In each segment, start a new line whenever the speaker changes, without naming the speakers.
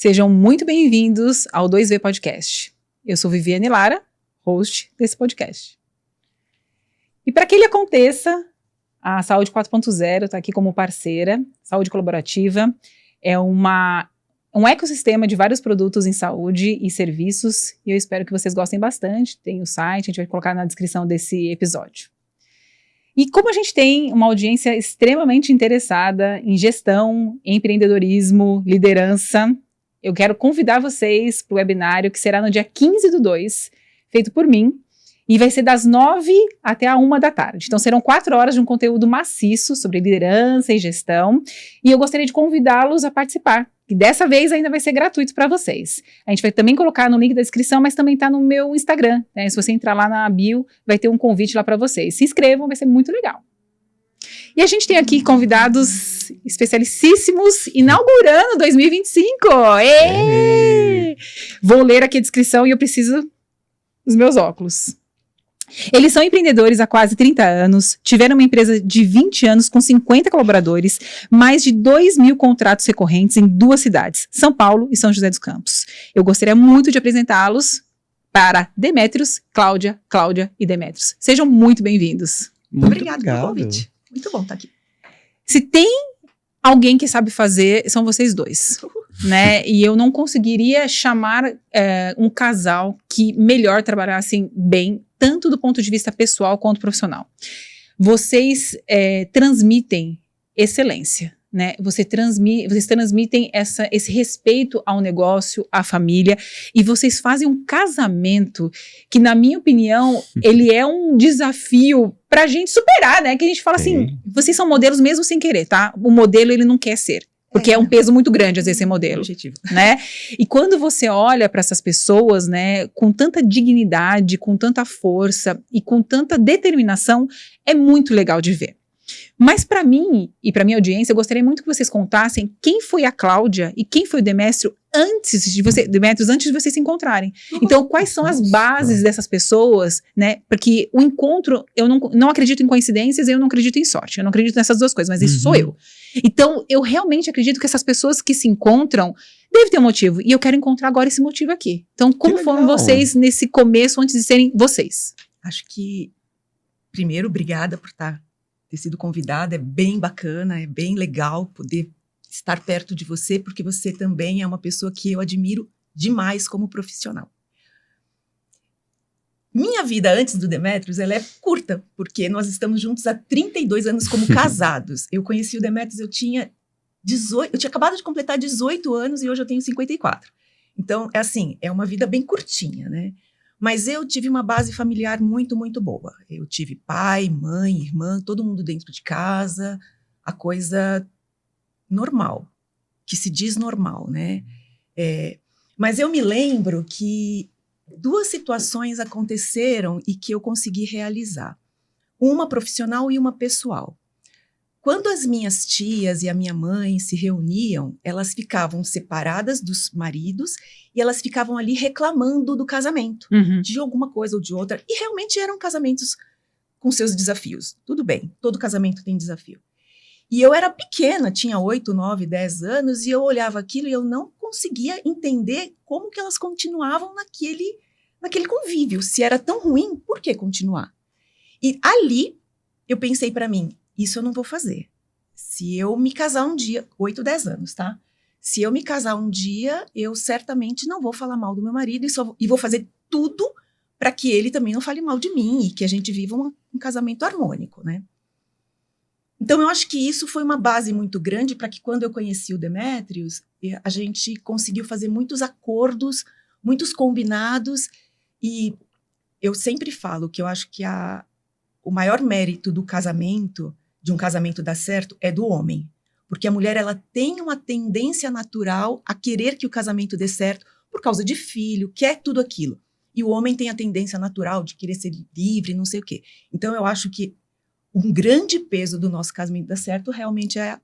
Sejam muito bem-vindos ao 2V Podcast. Eu sou Viviane Lara, host desse podcast. E para que ele aconteça, a Saúde 4.0 está aqui como parceira. Saúde colaborativa é um ecossistema de vários produtos em saúde e serviços, e eu espero que vocês gostem bastante. Tem o site, a gente vai colocar na descrição desse episódio. E como a gente tem uma audiência extremamente interessada em gestão, empreendedorismo, liderança, eu quero convidar vocês para o webinário que será no dia 15/2, feito por mim, e vai ser das 9 até a 1 da tarde. Então serão 4 horas de um conteúdo maciço sobre liderança e gestão, e eu gostaria de convidá-los a participar, que dessa vez ainda vai ser gratuito para vocês. A gente vai também colocar no link da descrição, mas também está no meu Instagram, né? Se você entrar lá na bio, vai ter um convite lá para vocês. Se inscrevam, vai ser muito legal. E a gente tem aqui convidados especialicíssimos, inaugurando 2025. Vou ler aqui a descrição e eu preciso dos meus óculos. Eles são empreendedores há quase 30 anos, tiveram uma empresa de 20 anos com 50 colaboradores, mais de 2.000 contratos recorrentes em 2 cidades, São Paulo e São José dos Campos. Eu gostaria muito de apresentá-los para Demetrios, Cláudia e Demetrios. Sejam muito bem-vindos.
Obrigado pelo convite. Muito bom estar aqui.
Se tem alguém que sabe fazer, são vocês dois, né? E eu não conseguiria chamar um casal que melhor trabalhassem bem, tanto do ponto de vista pessoal quanto profissional. Vocês transmitem excelência, né? Vocês transmitem esse respeito ao negócio, à família, e vocês fazem um casamento que, na minha opinião, ele é um desafio pra gente superar, né? Que a gente fala assim, vocês são modelos mesmo sem querer, tá? O modelo, ele não quer ser. Porque é um peso muito grande, às vezes, ser modelo.
Objetivo.
Né? E quando você olha para essas pessoas, né, com tanta dignidade, com tanta força e com tanta determinação, é muito legal de ver. Mas para mim e para minha audiência, eu gostaria muito que vocês contassem quem foi a Cláudia e quem foi o Demétrio antes de vocês se encontrarem. Então, quais são as bases dessas pessoas, né? Porque o encontro, eu não acredito em coincidências, eu não acredito em sorte. Eu não acredito nessas duas coisas, mas isso sou eu. Então, eu realmente acredito que essas pessoas que se encontram devem ter um motivo. E eu quero encontrar agora esse motivo aqui. Então, como foram vocês nesse começo, antes de serem vocês?
Acho que, primeiro, obrigada por ter sido convidada. É bem bacana, é bem legal poder estar perto de você, porque você também é uma pessoa que eu admiro demais como profissional. Minha vida antes do Demetrios, ela é curta, porque nós estamos juntos há 32 anos como casados. Eu conheci o Demetrios, eu tinha acabado de completar 18 anos e hoje eu tenho 54. Então, é uma vida bem curtinha, né? Mas eu tive uma base familiar muito, muito boa. Eu tive pai, mãe, irmã, todo mundo dentro de casa, a coisa normal, que se diz normal, né? Mas eu me lembro que 2 situações aconteceram e que eu consegui realizar. Uma profissional e uma pessoal. Quando as minhas tias e a minha mãe se reuniam, elas ficavam separadas dos maridos e elas ficavam ali reclamando do casamento, de alguma coisa ou de outra. E realmente eram casamentos com seus desafios. Tudo bem, todo casamento tem desafio. E eu era pequena, tinha 8, 9, 10 anos, e eu olhava aquilo e eu não conseguia entender como que elas continuavam naquele convívio. Se era tão ruim, por que continuar? E ali eu pensei para mim, isso eu não vou fazer. Se eu me casar um dia, 8, 10 anos, tá? Se eu me casar um dia, eu certamente não vou falar mal do meu marido e vou fazer tudo para que ele também não fale mal de mim e que a gente viva um casamento harmônico, né? Então, eu acho que isso foi uma base muito grande para que quando eu conheci o Demetrios, a gente conseguiu fazer muitos acordos, muitos combinados, e eu sempre falo que eu acho que o maior mérito do casamento, de um casamento dar certo, é do homem. Porque a mulher, ela tem uma tendência natural a querer que o casamento dê certo por causa de filho, quer tudo aquilo. E o homem tem a tendência natural de querer ser livre, não sei o quê. Então, eu acho que um grande peso do nosso casamento dar certo realmente é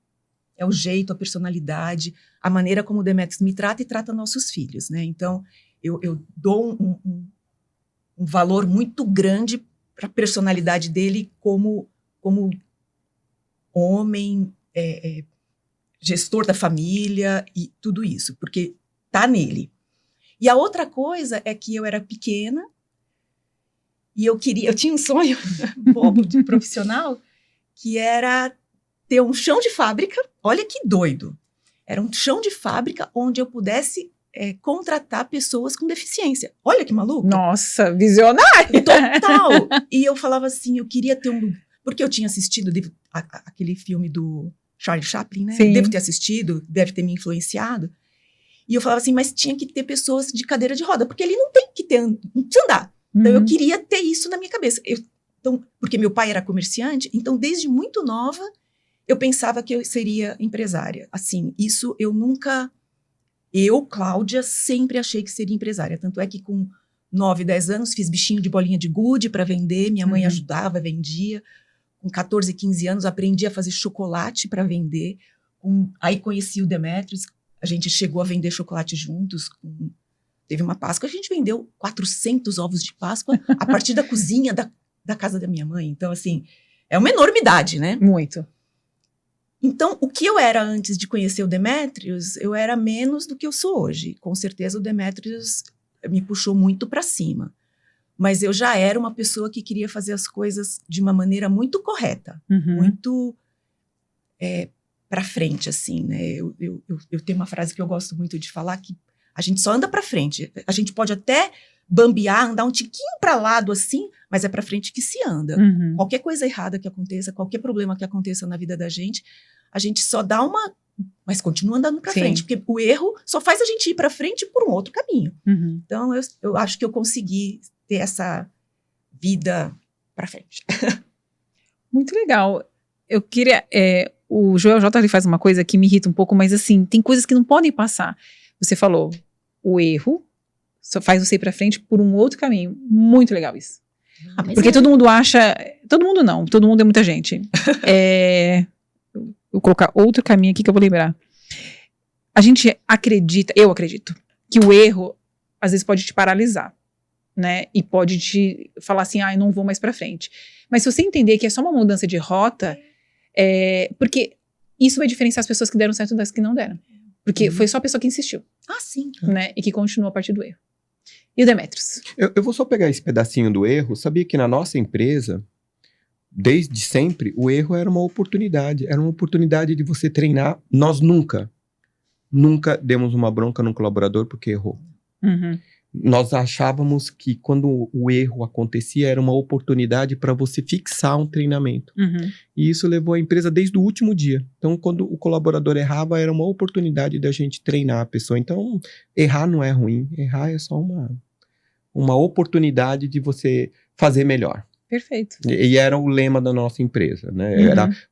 o jeito, a personalidade, a maneira como o Demetrios me trata e trata nossos filhos, né? Então, eu dou um valor muito grande para a personalidade dele como homem, gestor da família e tudo isso, porque tá nele. E a outra coisa é que eu era pequena e eu tinha um sonho bobo de profissional, que era ter um chão de fábrica. Olha que doido. Era um chão de fábrica onde eu pudesse contratar pessoas com deficiência. Olha que maluco.
Nossa, visionário!
Total! E eu falava assim, eu queria ter um lugar. Porque eu tinha assistido aquele filme do Charlie Chaplin, né?
Sim.
Devo ter assistido, deve ter me influenciado. E eu falava assim, mas tinha que ter pessoas de cadeira de roda, porque ele não tem que ter, não precisa andar. Então eu queria ter isso na minha cabeça. Então, porque meu pai era comerciante, então desde muito nova eu pensava que eu seria empresária. Assim, isso eu nunca... Eu, Cláudia, sempre achei que seria empresária. Tanto é que com 9, 10 anos fiz bichinho de bolinha de gude para vender. Minha mãe ajudava, vendia. Com 14, 15 anos aprendi a fazer chocolate para vender. Aí conheci o Demetrios. A gente chegou a vender chocolate juntos. Teve uma Páscoa, a gente vendeu 400 ovos de Páscoa a partir da cozinha da casa da minha mãe. Então, assim, é uma enormidade, né?
Muito.
Então, o que eu era antes de conhecer o Demetrios, eu era menos do que eu sou hoje. Com certeza o Demetrios me puxou muito para cima. Mas eu já era uma pessoa que queria fazer as coisas de uma maneira muito correta. Muito para frente, assim, né? Eu tenho uma frase que eu gosto muito de falar, que a gente só anda para frente. A gente pode até bambear, andar um tiquinho para lado, assim, mas é para frente que se anda. Qualquer coisa errada que aconteça, qualquer problema que aconteça na vida da gente, a gente só dá mas continua andando para frente, porque o erro só faz a gente ir para frente por um outro caminho. Então, eu acho que eu consegui ter essa vida para frente.
Muito legal. Eu queria... o Joel J. ele faz uma coisa que me irrita um pouco, mas assim, tem coisas que não podem passar. Você falou, o erro só faz você ir pra frente por um outro caminho. Muito legal isso. Porque todo mundo acha... Todo mundo não, todo mundo é muita gente. Vou colocar outro caminho aqui que eu vou lembrar. A gente acredita, eu acredito, que o erro às vezes pode te paralisar, né? E pode te falar assim, eu não vou mais pra frente. Mas se você entender que é só uma mudança de rota, porque isso vai diferenciar as pessoas que deram certo das que não deram. Porque foi só a pessoa que insistiu.
Ah, sim.
Né? E que continuou a partir do erro. E o Demetrios?
Eu vou só pegar esse pedacinho do erro. Sabia que na nossa empresa, desde sempre, o erro era uma oportunidade. Era uma oportunidade de você treinar. Nós nunca demos uma bronca num colaborador porque errou. Nós achávamos que quando o erro acontecia era uma oportunidade para você fixar um treinamento. E isso levou a empresa desde o último dia. Então, quando o colaborador errava, era uma oportunidade da gente treinar a pessoa. Então, errar não é ruim. Errar é só uma oportunidade de você fazer melhor.
Perfeito.
E era o lema da nossa empresa, né?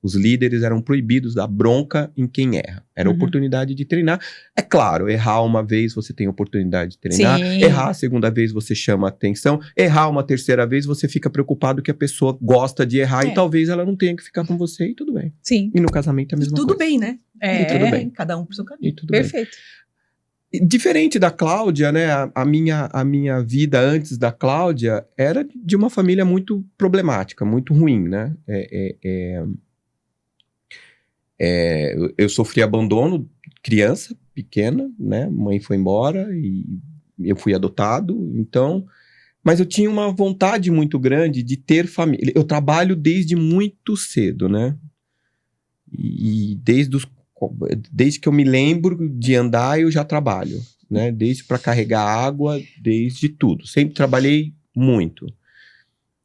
Os líderes eram proibidos da bronca em quem erra. Era a oportunidade de treinar. É claro, errar uma vez você tem a oportunidade de treinar.
Sim.
Errar a segunda vez você chama atenção. Errar uma terceira vez você fica preocupado que a pessoa gosta de errar e talvez ela não tenha que ficar com você e tudo bem.
Sim.
E no casamento é a mesma coisa.
Tudo bem, né?
E tudo bem.
Cada um por seu caminho.
E tudo bem.
Perfeito.
Diferente da Cláudia, né? A minha vida antes da Cláudia era de uma família muito problemática, muito ruim, né? Eu sofri abandono criança, pequena, né? Mãe foi embora e eu fui adotado, então... Mas eu tinha uma vontade muito grande de ter família. Eu trabalho desde muito cedo, né? E desde que eu me lembro de andar, eu já trabalho, né? Desde para carregar água, desde tudo. Sempre trabalhei muito.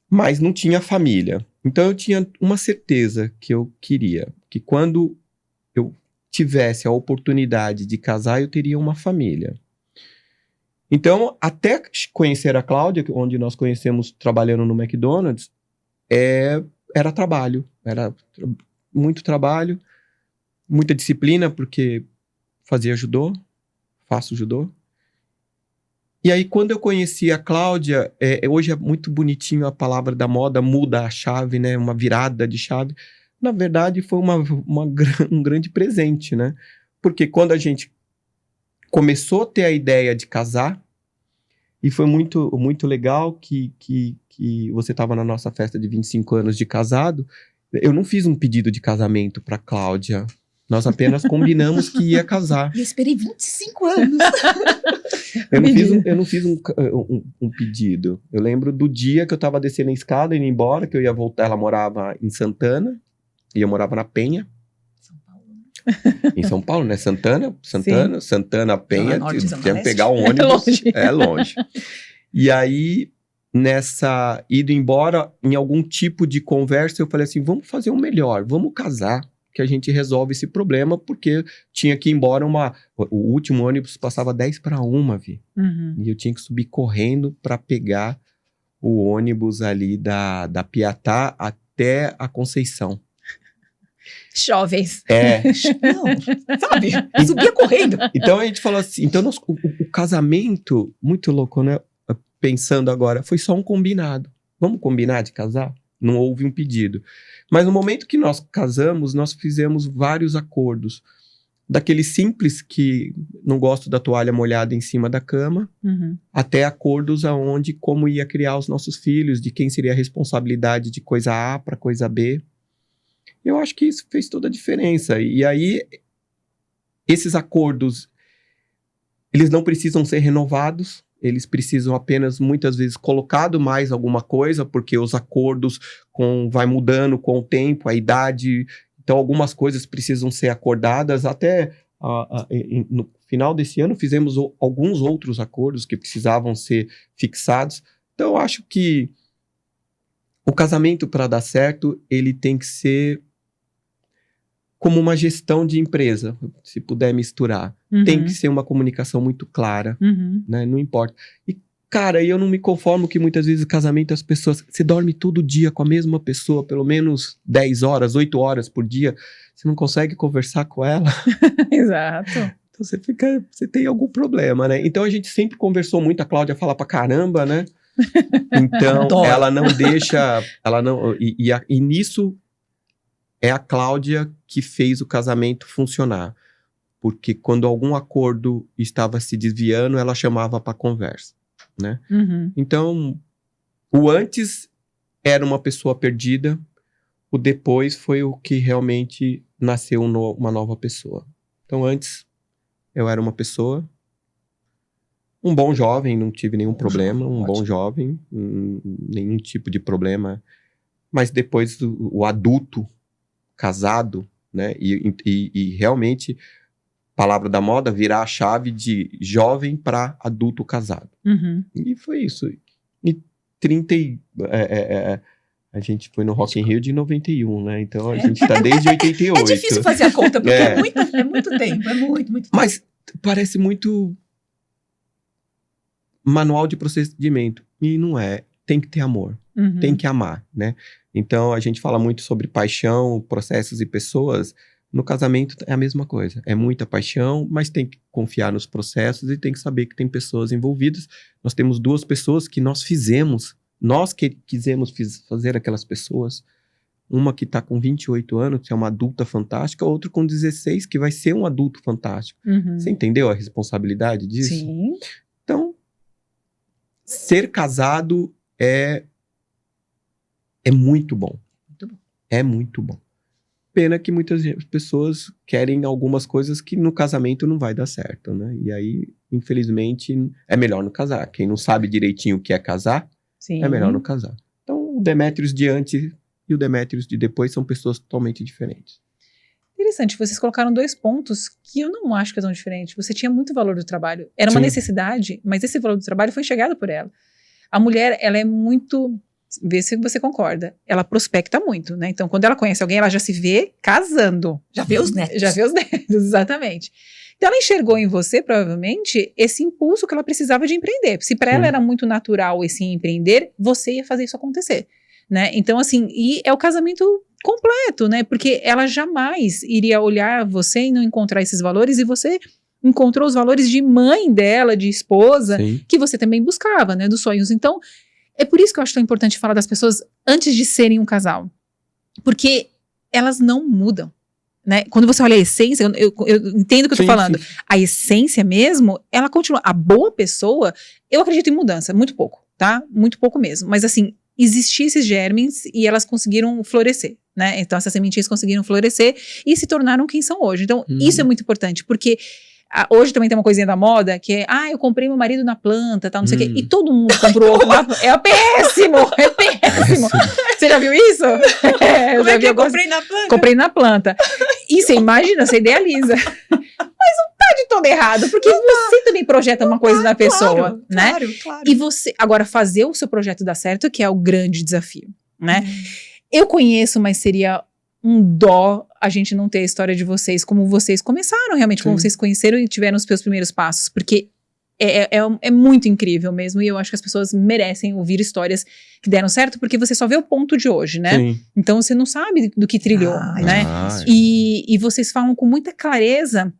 Mas não tinha família. Então eu tinha uma certeza que eu queria, que quando eu tivesse a oportunidade de casar, eu teria uma família. Então, até conhecer a Cláudia, onde nós conhecemos trabalhando no McDonald's, era trabalho. Era muito trabalho. Muita disciplina, porque fazia judô, faço judô. E aí, quando eu conheci a Cláudia, hoje é muito bonitinho a palavra da moda, muda a chave, né? Uma virada de chave. Na verdade, foi um grande presente, né? Porque quando a gente começou a ter a ideia de casar, e foi muito, muito legal que você estava na nossa festa de 25 anos de casado, eu não fiz um pedido de casamento para Cláudia. Nós apenas combinamos que ia casar.
E eu esperei 25 anos.
Eu não fiz um pedido. Eu lembro do dia que eu tava descendo a escada, indo embora, que eu ia voltar. Ela morava em Santana, e eu morava na Penha.
São Paulo, né?
Em São Paulo, né? Santana, Penha,
Norte,
tinha que
Leste.
pegar um ônibus. É longe. E aí, nessa ida embora, em algum tipo de conversa, eu falei assim, vamos fazer o melhor, vamos casar, que a gente resolve esse problema, porque tinha que ir embora o último ônibus passava 10:50, Vi.
Uhum.
E eu tinha que subir correndo para pegar o ônibus ali da Piatá até a Conceição.
Jovens.
Não, sabe? Eu subia correndo.
Então a gente falou assim, então o casamento, muito louco, né? Pensando agora, foi só um combinado. Vamos combinar de casar? Não houve um pedido. Mas no momento que nós casamos, nós fizemos vários acordos. Daquele simples que não gosto da toalha molhada em cima da cama, até acordos aonde como ia criar os nossos filhos, de quem seria a responsabilidade de coisa A para coisa B. Eu acho que isso fez toda a diferença. E aí, esses acordos, eles não precisam ser renovados, eles precisam apenas, muitas vezes, colocado mais alguma coisa, porque os acordos vai mudando com o tempo, a idade. Então, algumas coisas precisam ser acordadas. Até no final desse ano, fizemos alguns outros acordos que precisavam ser fixados. Então, eu acho que o casamento, para dar certo, ele tem que ser como uma gestão de empresa, se puder misturar. Tem que ser uma comunicação muito clara, né? Não importa. E, cara, eu não me conformo que muitas vezes o casamento, as pessoas... Você dorme todo dia com a mesma pessoa, pelo menos 10 horas, 8 horas por dia. Você não consegue conversar com ela.
Exato.
Então você tem algum problema, né? Então a gente sempre conversou muito, a Cláudia fala pra caramba, né? Então
Adoro.
ela não deixa... E nisso é a Cláudia que fez o casamento funcionar. Porque quando algum acordo estava se desviando, ela chamava para conversa, né? Então, o antes era uma pessoa perdida, o depois foi o que realmente nasceu uma nova pessoa. Então, antes eu era uma pessoa, um bom jovem, não tive nenhum problema, bom jovem, nenhum tipo de problema. Mas depois o adulto, casado, né? E realmente... palavra da moda, virar a chave de jovem para adulto casado. E foi isso. E a gente foi no Rock in Rio de 91, né? Então a gente tá desde 88.
É difícil fazer a conta, porque é muito tempo. É muito tempo.
Mas parece muito manual de procedimento. E não é. Tem que ter amor. Tem que amar, né? Então a gente fala muito sobre paixão, processos e pessoas. No casamento é a mesma coisa, é muita paixão, mas tem que confiar nos processos e tem que saber que tem pessoas envolvidas. Nós temos 2 pessoas que nós que quisemos fazer aquelas pessoas. Uma que está com 28 anos, que é uma adulta fantástica, outra com 16, que vai ser um adulto fantástico. Você entendeu a responsabilidade disso?
Sim.
Então, ser casado é muito bom.
Muito bom.
É muito bom. Pena que muitas pessoas querem algumas coisas que no casamento não vai dar certo, né? E aí, infelizmente, é melhor não casar. Quem não sabe direitinho o que é casar,
Sim.
é melhor não casar. Então, o Demétrios de antes e o Demétrios de depois são pessoas totalmente diferentes.
Interessante, vocês colocaram 2 pontos que eu não acho que é tão diferente. Você tinha muito valor do trabalho. Era uma
Sim.
necessidade, mas esse valor do trabalho foi enxergado por ela. A mulher, ela é muito... Vê se você concorda. Ela prospecta muito, né? Então, quando ela conhece alguém, ela já se vê casando.
Já vê os netos.
Já vê os netos, exatamente. Então, ela enxergou em você, provavelmente, esse impulso que ela precisava de empreender. Se para ela era muito natural esse empreender, você ia fazer isso acontecer, né? Então, assim, e é o casamento completo, né? Porque ela jamais iria olhar você e não encontrar esses valores, e você encontrou os valores de mãe dela, de esposa,
Sim.
que você também buscava, né? Dos sonhos. Então, é por isso que eu acho tão importante falar das pessoas antes de serem um casal. Porque elas não mudam, né? Quando você olha a essência, eu entendo o que eu tô falando.
Sim.
A essência mesmo, ela continua. A boa pessoa, eu acredito em mudança, muito pouco, tá? Muito pouco mesmo. Mas assim, existiam esses germes e elas conseguiram florescer, né? Então essas sementinhas conseguiram florescer e se tornaram quem são hoje. Então isso é muito importante, porque hoje também tem uma coisinha da moda que é, eu comprei meu marido na planta, tal, não sei o quê, e todo mundo comprou outro na planta. É péssimo, é péssimo. Você já viu isso?
Como é que eu comprei na planta?
Comprei na planta. E você imagina, você idealiza. Mas não tá de todo errado, porque você também projeta uma coisa na pessoa,
claro,
né?
Claro.
E você, agora, fazer o seu projeto dar certo, que é o grande desafio, né? Eu conheço, mas seria um dó a gente não ter a história de vocês, como vocês começaram realmente, como vocês conheceram e tiveram os seus primeiros passos, porque é muito incrível mesmo, e eu acho que as pessoas merecem ouvir histórias que deram certo, porque você só vê o ponto de hoje, né?
Sim.
Então você não sabe do que trilhou, né? E vocês falam com muita clareza,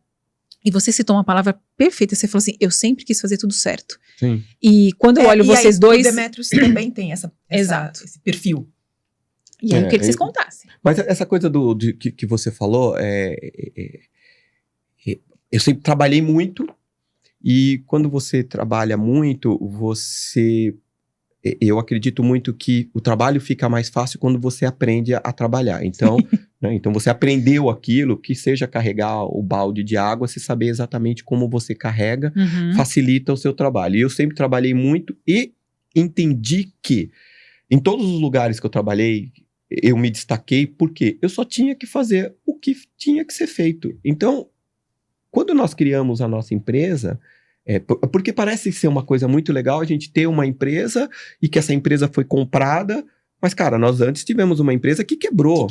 e você citou uma palavra perfeita, você falou assim, eu sempre quis fazer tudo certo.
Sim.
E quando eu olho vocês dois...
O Demetrius também tem
Exato.
esse perfil.
E aí eu queria que vocês contassem.
Mas essa coisa que você falou, eu sempre trabalhei muito, e quando você trabalha muito, eu acredito muito que o trabalho fica mais fácil quando você aprende a trabalhar. Então, né, então você aprendeu aquilo, que seja carregar o balde de água, você saber exatamente como você carrega, facilita o seu trabalho. E eu sempre trabalhei muito e entendi que em todos os lugares que eu trabalhei, eu me destaquei porque eu só tinha que fazer o que tinha que ser feito. Então, quando nós criamos a nossa empresa, porque parece ser uma coisa muito legal a gente ter uma empresa e que essa empresa foi comprada, mas, cara, nós antes tivemos uma empresa que quebrou.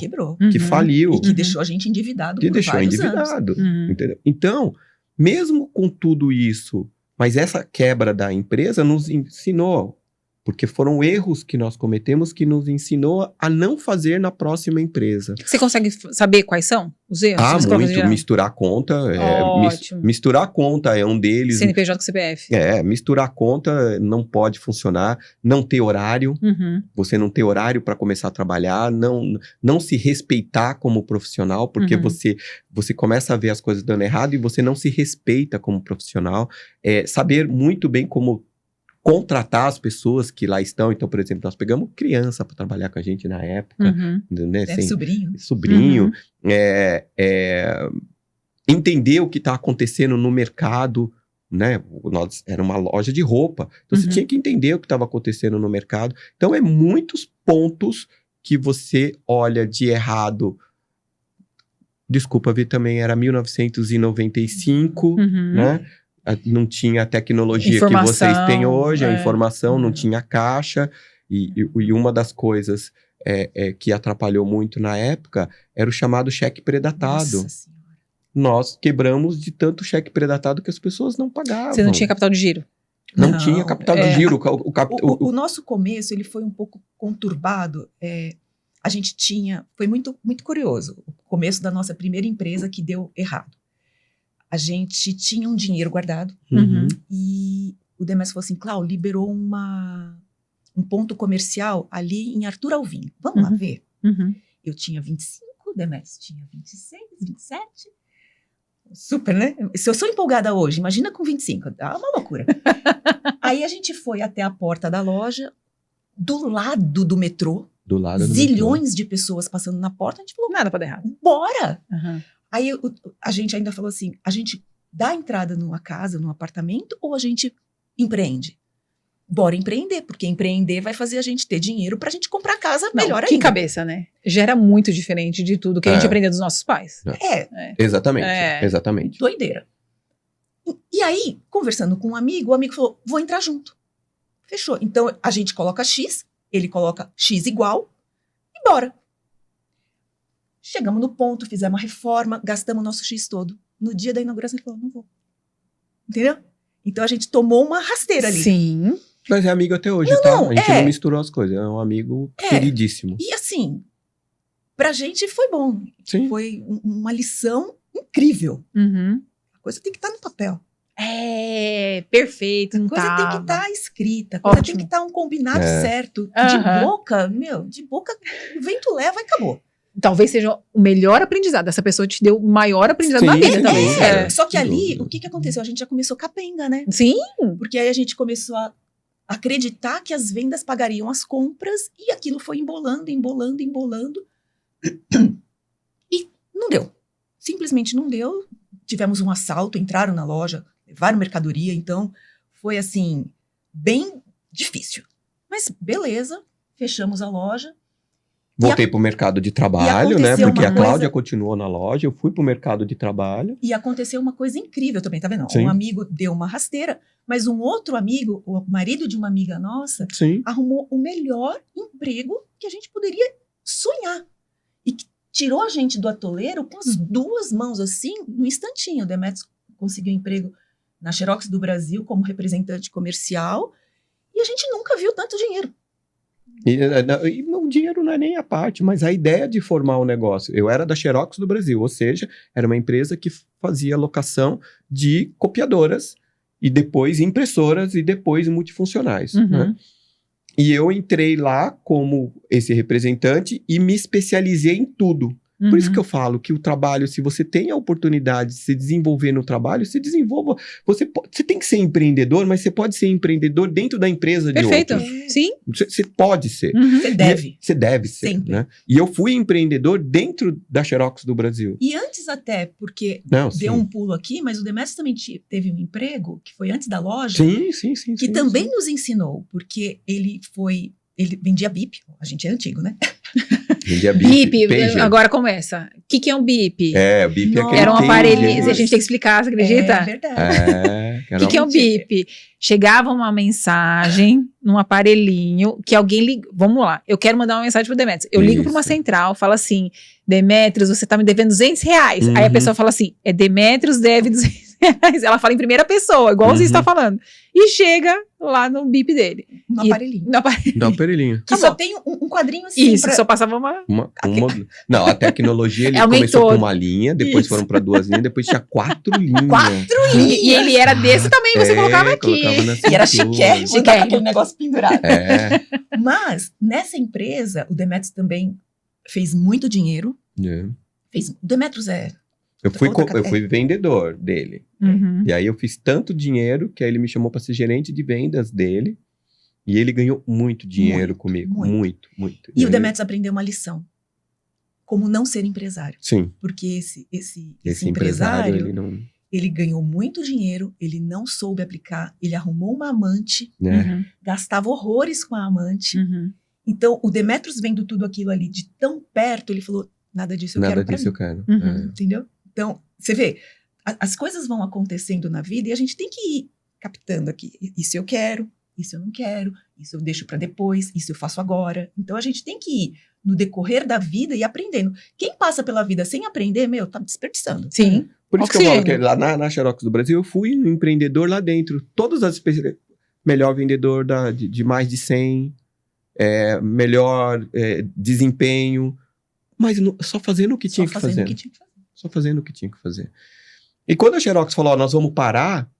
Que
faliu.
E que deixou a gente endividado por vários anos.
Entendeu? Então, mesmo com tudo isso, mas essa quebra da empresa nos ensinou, porque foram erros que nós cometemos que nos ensinou a não fazer na próxima empresa.
Você consegue saber quais são os erros?
Muito. Misturar conta. Misturar conta é um deles.
CNPJ com CPF.
Misturar conta não pode funcionar. Não ter horário. Você não ter horário para começar a trabalhar. Não se respeitar como profissional, porque você começa a ver as coisas dando errado e você não se respeita como profissional. Saber muito bem como contratar as pessoas que lá estão. Então, por exemplo, nós pegamos criança para trabalhar com a gente na época. Né? Sobrinho. Entender o que está acontecendo no mercado, né? Era uma loja de roupa. Então, você tinha que entender o que estava acontecendo no mercado. Então, muitos pontos que você olha de errado. Desculpa, Vi, também era 1995, né? Não tinha a tecnologia que vocês têm hoje, a informação, não tinha caixa. E uma das coisas que atrapalhou muito na época era o chamado cheque predatado.
Nossa Senhora.
Nós quebramos de tanto cheque predatado que as pessoas não pagavam.
Você não tinha capital de giro?
Não tinha capital de giro.
O nosso começo ele foi um pouco conturbado. A gente foi muito, muito curioso. O começo da nossa primeira empresa que deu errado. A gente tinha um dinheiro guardado e o Demetrius falou assim, Cláudio, liberou um ponto comercial ali em Arthur Alvim. Vamos lá ver? Eu tinha 25, o Demetrius tinha 26, 27. Super, né? Se eu sou empolgada hoje, imagina com 25, dá uma loucura. Aí a gente foi até a porta da loja, do lado do metrô, zilhões de pessoas passando na porta, a gente falou,
nada pra dar errado.
Bora! Aí a gente ainda falou assim, a gente dá entrada numa casa, num apartamento, ou a gente empreende? Bora empreender, porque empreender vai fazer a gente ter dinheiro pra gente comprar casa melhor ainda.
Que cabeça, né? Gera muito diferente de tudo que a gente aprendeu dos nossos pais.
Exatamente.
Doideira. E aí, conversando com um amigo, o amigo falou, vou entrar junto. Fechou. Então, a gente coloca X, ele coloca X igual, e bora. Chegamos no ponto, fizemos uma reforma, gastamos o nosso X todo. No dia da inauguração, ele falou, não vou. Entendeu? Então, a gente tomou uma rasteira ali.
Sim.
Mas é amigo até hoje, tá? A gente não misturou as coisas. É um amigo queridíssimo.
E assim, pra gente foi bom.
Sim.
Foi uma lição incrível. A coisa tem que estar no papel.
Perfeito.
A coisa tem que estar escrita. A coisa tem que estar um combinado certo. De boca, o vento leva e acabou.
Talvez seja o melhor aprendizado. Essa pessoa te deu o maior aprendizado na vida também.
Só que ali, o que aconteceu? A gente já começou capenga, né?
Sim.
Porque aí a gente começou a acreditar que as vendas pagariam as compras e aquilo foi embolando. E não deu. Simplesmente não deu. Tivemos um assalto, entraram na loja, levaram mercadoria, então foi assim, bem difícil. Mas beleza, fechamos a loja.
Voltei pro mercado de trabalho, né?
aconteceu
Porque
uma
a Cláudia
coisa-
continuou na loja, eu fui pro mercado de trabalho.
E aconteceu uma coisa incrível também, tá vendo?
Sim.
Um amigo deu uma rasteira, mas um outro amigo, o marido de uma amiga nossa,
Sim.
arrumou o melhor emprego que a gente poderia sonhar. E que tirou a gente do atoleiro com as duas mãos, assim, no instantinho. O Demetrios conseguiu emprego na Xerox do Brasil como representante comercial e a gente nunca viu tanto dinheiro.
E o dinheiro não é nem a parte, mas a ideia de formar um negócio. Eu era da Xerox do Brasil, ou seja, era uma empresa que fazia locação de copiadoras e depois impressoras e depois multifuncionais,
Uhum.
né? E eu entrei lá como esse representante e me especializei em tudo. Por isso que eu falo que o trabalho, se você tem a oportunidade de se desenvolver no trabalho, se desenvolva. Você tem que ser empreendedor, mas você pode ser empreendedor dentro da empresa de
Perfeito.
outros.
Sim.
Você pode ser.
Uhum.
Você deve.
Você deve ser,
Sempre.
né? E eu fui empreendedor dentro da Xerox do Brasil.
E antes até, porque
Não,
deu
sim.
um pulo aqui, mas o Demetrios também teve um emprego, que foi antes da loja,
Sim.
que também nos ensinou, porque ele vendia bip, a gente é antigo, né?
Vendia
BIP,
pager.
agora começa. O que é um BIP?
É, o BIP é
Nossa.
aquele
Era um
pager.
aparelhinho, a gente tem que explicar, você acredita?
É verdade.
É,
O que é um BIP? Chegava uma mensagem num aparelhinho que alguém liga. Vamos lá, eu quero mandar uma mensagem pro Demetrios. Eu ligo para uma
Isso.
central, falo assim: Demetrios, você tá me devendo R$200. Aí a
Uhum.
pessoa fala assim: é Demetrios deve R$200. Ela fala em primeira pessoa, igual você
Uhum.
está falando. E chega lá no BIP dele.
Um
E-
aparelhinho.
No aparelho.
Dá um aparelhinho.
Que só tem um quadrinho assim.
Isso, só passava uma.
Não, a tecnologia ele
Aumentou.
começou com uma linha, depois
Isso.
foram para 2 linhas, depois tinha 4 linhas.
4
E ele era desse tamanho, você colocava aqui.
Colocava na
E era
cintura.
chiquérrimo,
Chiquérrimo.
tava com aquele negócio pendurado.
É.
Mas, nessa empresa, o Demetrios também fez muito dinheiro. O Demetrios
Eu fui,
Outra
eu fui vendedor dele.
Uhum.
E aí eu fiz tanto dinheiro que aí ele me chamou para ser gerente de vendas dele. E ele ganhou muito dinheiro
Muito,
comigo.
muito.
Muito.
E o
aí-
Demetrios aprendeu uma lição. Como não ser empresário.
Sim.
Porque esse
Esse
empresário,
empresário, ele não...
ele ganhou muito dinheiro, ele não soube aplicar, ele arrumou uma amante,
Né?
Uhum.
gastava horrores com a amante.
Uhum.
Então, o Demetrios vendo tudo aquilo ali de tão perto, ele falou, nada disso eu
Nada
quero pra
disso
mim.
eu quero.
Uhum.
Entendeu? Então, você vê, as coisas vão acontecendo na vida e a gente tem que ir captando aqui. Isso eu quero, isso eu não quero, isso eu deixo para depois, isso eu faço agora. Então, a gente tem que ir no decorrer da vida e aprendendo. Quem passa pela vida sem aprender, tá desperdiçando.
Sim.
Por isso que eu falo
Oxigênio.
que lá na Xerox do Brasil, eu fui um empreendedor lá dentro. Todas as melhor vendedor de mais de 100, melhor desempenho, mas só fazendo o que tinha que
Só fazendo
fazer.
o que tinha que fazer.
Só fazendo o que tinha que fazer. E quando a Xerox falou, ó, nós vamos parar,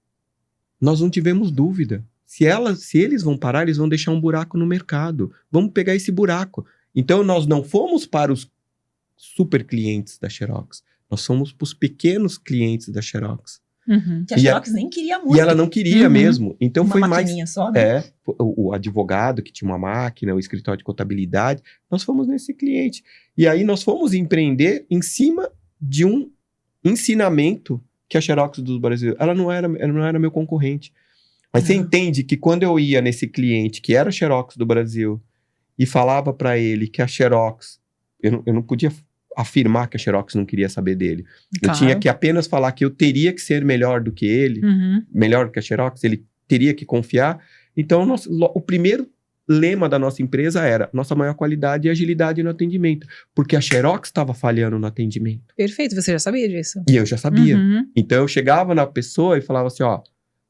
nós não tivemos dúvida. Se eles vão parar, eles vão deixar um buraco no mercado. Vamos pegar esse buraco. Então, nós não fomos para os super clientes da Xerox. Nós fomos para os pequenos clientes da Xerox.
Uhum.
Que a
E a-
Xerox nem queria muito.
E ela não queria
Uhum.
mesmo. Então,
uma
foi mais...
maquininha só, né?
O advogado que tinha uma máquina, o escritório de contabilidade, nós fomos nesse cliente. E aí nós fomos empreender em cima de um ensinamento que a Xerox do Brasil, ela não era meu concorrente. Mas você
Não.
entende que quando eu ia nesse cliente, que era a Xerox do Brasil, e falava para ele que a Xerox, eu não podia afirmar que a Xerox não queria saber dele. Eu
Claro.
tinha que apenas falar que eu teria que ser melhor do que ele,
Uhum.
melhor que a Xerox, ele teria que confiar. Então, o primeiro lema da nossa empresa era nossa maior qualidade e agilidade no atendimento, porque a Xerox estava falhando no atendimento.
Perfeito, você já sabia disso.
E eu já sabia.
Uhum.
Então, eu chegava na pessoa e falava assim, ó,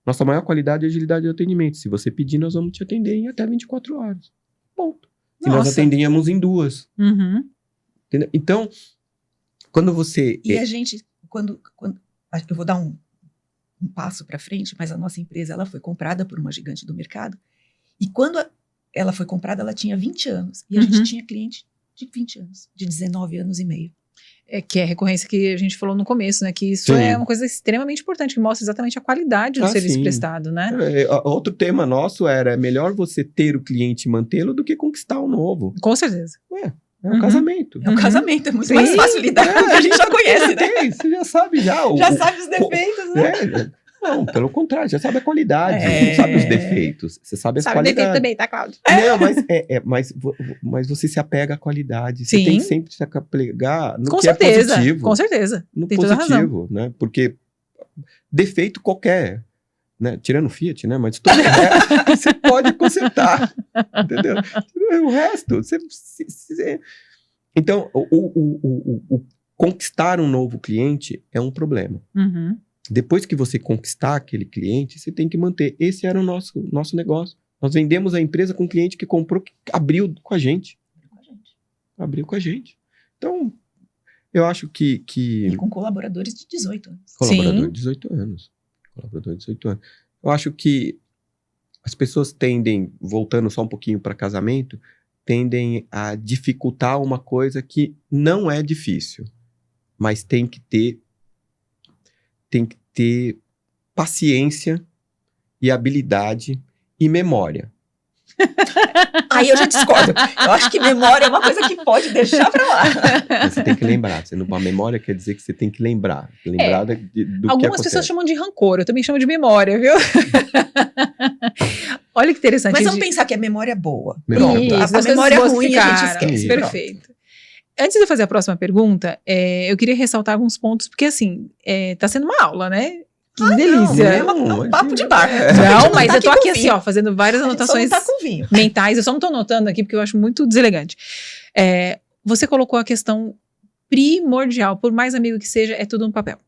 nossa maior qualidade e agilidade no atendimento. Se você pedir, nós vamos te atender em até 24 horas. Ponto. E nós
Nossa.
atendíamos em 2.
Uhum.
Entendeu? Então, quando você...
E a gente, quando eu vou dar um passo para frente, mas a nossa empresa ela foi comprada por uma gigante do mercado. E quando ela foi comprada, ela tinha 20 anos. E a
Uhum.
gente tinha cliente de 20 anos, de 19 anos e meio.
Que é a recorrência que a gente falou no começo, né? Que isso
Sim.
é uma coisa extremamente importante, que mostra exatamente a qualidade do serviço
sim.
prestado, né?
Outro tema nosso era, é melhor você ter o cliente e mantê-lo do que conquistar um novo.
Com certeza.
É um casamento.
É um casamento, é muito
Sim.
mais fácil lidar com o que a gente já conhece, né?
Você já sabe já.
Já sabe os defeitos, né?
Não, pelo contrário, já sabe a qualidade.
É.
Você não sabe os defeitos. Você sabe as
Sabe o defeito
qualidades.
também, tá, Cláudio?
Não, mas você se apega à qualidade. Você
Sim.
tem que sempre se apegar no
Com
que
certeza,
é positivo.
com certeza.
No
Tem toda a razão.
positivo, né? Porque defeito qualquer, né? Tirando o Fiat, né? Mas todo o resto você pode consertar, entendeu? O resto, Então, o conquistar um novo cliente é um problema.
Uhum.
Depois que você conquistar aquele cliente, você tem que manter. Esse era o nosso negócio. Nós vendemos a empresa com um cliente que comprou, que abriu com a gente. Abriu com a gente. Então, eu acho que...
E com colaboradores de 18 anos.
Colaborador
Sim.
de 18 anos. Colaborador de 18 anos. Eu acho que as pessoas tendem, voltando só um pouquinho para casamento, tendem a dificultar uma coisa que não é difícil, mas tem que ter paciência e habilidade e memória.
Aí eu já discordo. Eu acho que memória é uma coisa que pode deixar pra lá.
Você tem que lembrar. A memória quer dizer que você tem que lembrar. Lembrar do que
Algumas
acontece.
pessoas chamam de rancor, eu também chamo de memória, viu? Olha que interessante.
Mas vamos pensar que é memória boa.
Memória
Pronto.
boa.
Isso,
A
as
memória
coisas boas
ruim a gente
ficaram.
esquece.
Isso.
Perfeito. Antes de eu fazer a próxima pergunta, eu queria ressaltar alguns pontos, porque assim, tá sendo uma aula, né? Que delícia.
É um papo de bar.
Não, mas
tá
eu tô
aqui
aqui
com
assim,
vinho.
ó, fazendo várias
A gente
anotações
só não tá com vinho.
mentais. Eu só não tô anotando aqui porque eu acho muito deselegante. Você colocou a questão primordial, por mais amigo que seja, é tudo um papel.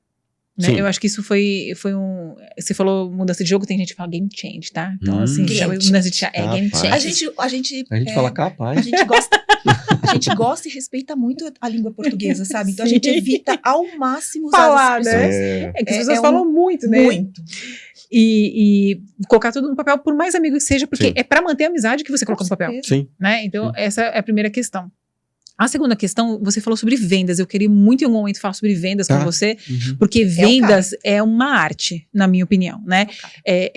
Né?
Sim.
Eu acho que isso foi um... Você falou mudança de jogo, tem gente que fala game change, tá? Então, assim,
Game
chama
change.
mudança de game
Rapaz.
change.
A gente
fala capaz.
a gente gosta e respeita muito a língua portuguesa, sabe? Então a gente
Sim.
evita ao máximo usar
Falar,
as
né?
expressões.
É que as pessoas
é
falam muito, né?
Muito.
E colocar tudo no papel, por mais amigo que seja, porque
Sim.
é pra manter a amizade que você coloca no papel.
certeza.
Sim.
Né? Então,
Sim.
essa é a primeira questão. A segunda questão, você falou sobre vendas. Eu queria muito em algum momento falar sobre vendas com
Tá.
você,
Uhum.
porque vendas é uma arte, na minha opinião, né?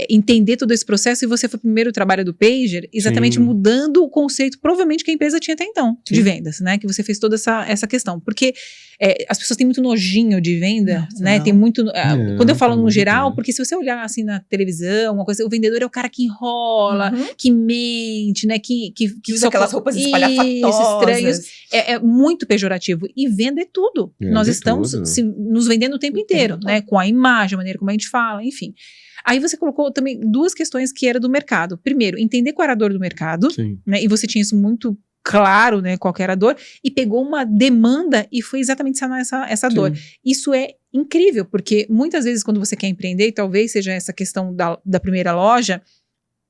Entender todo esse processo, e você foi o primeiro trabalho do Pager, exatamente
Sim.
mudando o conceito, provavelmente, que a empresa tinha até então, de
Sim.
vendas, né? Que você fez toda essa questão. Porque as pessoas têm muito nojinho de venda,
Nossa,
né?
não.
Tem muito... quando eu falo
pelo
no
amor de
geral,
Deus.
porque se você olhar assim na televisão, uma coisa, o vendedor é o cara que enrola,
Uhum.
que mente, né? Que
Usa
só
aquelas roupas
Isso,
espalhafatosas.
estranhos. É muito pejorativo. E venda é tudo.
Venda
Nós
é
estamos
tudo.
nos vendendo o tempo inteiro,
tempo
né? Com a imagem, a maneira como a gente fala, enfim. Aí você colocou também duas questões que era do mercado. Primeiro, entender qual era a dor do mercado,
Sim.
né? E você tinha isso muito claro, né? Qual que era a dor. E pegou uma demanda e foi exatamente sanar essa dor. Isso é incrível, porque muitas vezes quando você quer empreender, e talvez seja essa questão da primeira loja,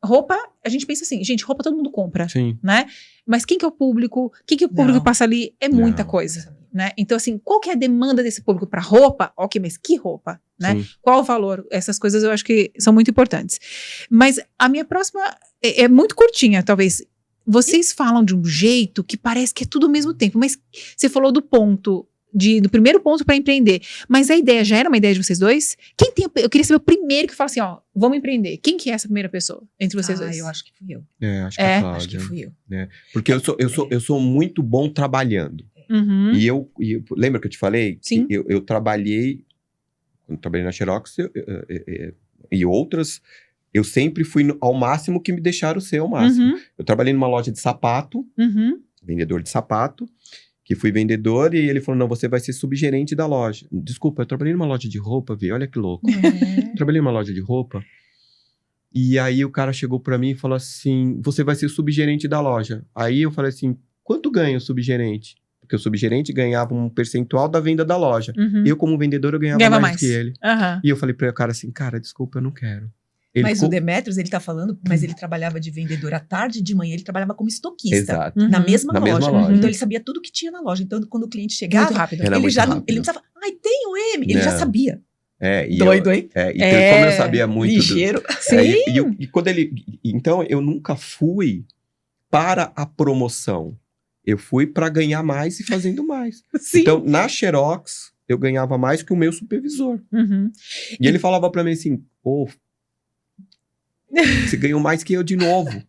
roupa, a gente pensa assim, gente, roupa todo mundo compra,
Sim.
né? Mas quem que é o público? O que o público
Não.
passa ali? É muita
Não.
coisa, né? Então, assim, qual que é a demanda desse público para roupa? Ok, mas que roupa, né?
Sim.
Qual o valor? Essas coisas eu acho que são muito importantes. Mas a minha próxima é muito curtinha, talvez. Vocês falam de um jeito que parece que é tudo ao mesmo tempo, mas você falou do ponto... do primeiro ponto para empreender. Mas a ideia já era uma ideia de vocês dois? Eu queria saber o primeiro que fala assim, ó, vamos empreender. Quem que é essa primeira pessoa entre vocês dois?
Eu acho que fui eu.
Acho que
É.
é
Acho que
Cláudia.
fui eu.
Porque eu sou muito bom trabalhando.
Uhum.
E eu lembra que eu te falei?
Sim.
Que eu trabalhei, quando trabalhei na Xerox e outras, eu sempre fui ao máximo que me deixaram ser ao máximo.
Uhum.
Eu trabalhei numa loja de sapato,
Uhum.
vendedor de sapato, que fui vendedor e ele falou, não, você vai ser subgerente da loja. Desculpa, eu trabalhei numa loja de roupa, vi, olha que louco. Eu trabalhei numa loja de roupa e aí o cara chegou pra mim e falou assim, você vai ser subgerente da loja. Aí eu falei assim, quanto ganha o subgerente? Porque o subgerente ganhava um percentual da venda da loja.
Uhum.
Eu, como vendedor, eu ganhava
Ganhava
mais
mais.
que ele.
Aham.
E eu falei pro cara assim, cara, desculpa, eu não quero. Ele
Mas
ficou...
o Demetrios, ele tá falando, mas ele trabalhava de vendedor à tarde e de manhã ele trabalhava como estoquista.
Exato.
Uhum.
Na mesma
Na
loja.
mesma loja.
Então ele sabia tudo que tinha na loja. Então quando o cliente chegava,
Muito rápido.
Era
ele
muito
já não,
rápido.
ele não precisava, ai, tem o M. Ele já
Não.
sabia.
E
Doido,
eu,
hein?
então, como eu sabia muito...
Ligeiro.
Sim.
E quando ele... Então, eu nunca fui para a promoção. Eu fui para ganhar mais e fazendo mais.
Sim.
Então, na Xerox, eu ganhava mais que o meu supervisor.
Uhum.
E ele falava para mim assim, você ganhou mais que eu de novo.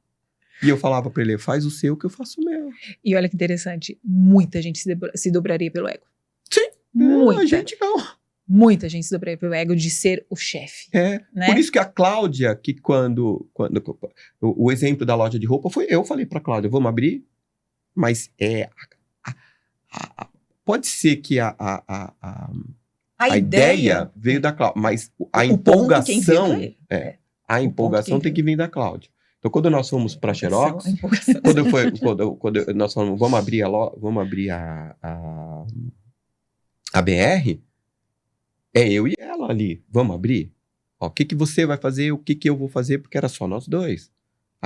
E eu falava pra ele, faz o seu que eu faço o meu.
E olha que interessante, muita gente se dobraria pelo ego.
Sim.
Muita.
A gente não.
Muita gente se dobraria pelo ego de ser o chefe. Né?
Por isso que a Cláudia, que quando o exemplo da loja de roupa foi, eu falei pra Cláudia, vamos abrir? Mas pode ser que a ideia veio da Cláudia, mas a empolgação, a empolgação tem que vir da Cláudia. Então, quando nós fomos para Xerox, quando nós falamos, vamos abrir a BR, é eu e ela ali, vamos abrir? Ó, o que você vai fazer, o que eu vou fazer, porque era só nós dois.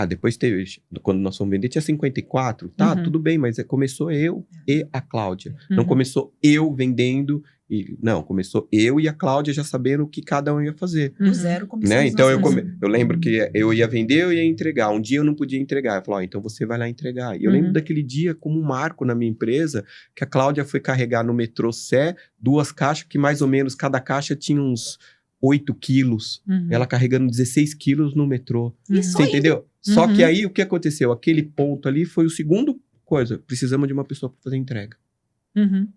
Depois teve, quando nós fomos vender, tinha 54, tá, tudo bem, mas começou eu e a Cláudia. Não começou eu vendendo, não, começou eu e a Cláudia já sabendo o que cada um ia fazer.
Do zero começou.
Né? Então eu lembro que eu ia vender, eu ia entregar. Um dia eu não podia entregar. Eu falei, então você vai lá entregar. E eu lembro daquele dia como um marco na minha empresa, que a Cláudia foi carregar no metrô Sé 2 caixas, que mais ou menos cada caixa tinha uns 8 quilos. Ela carregando 16 quilos no metrô. Você entendeu? Só que aí o que aconteceu? Aquele ponto ali foi o segundo coisa. Precisamos de uma pessoa para fazer entrega.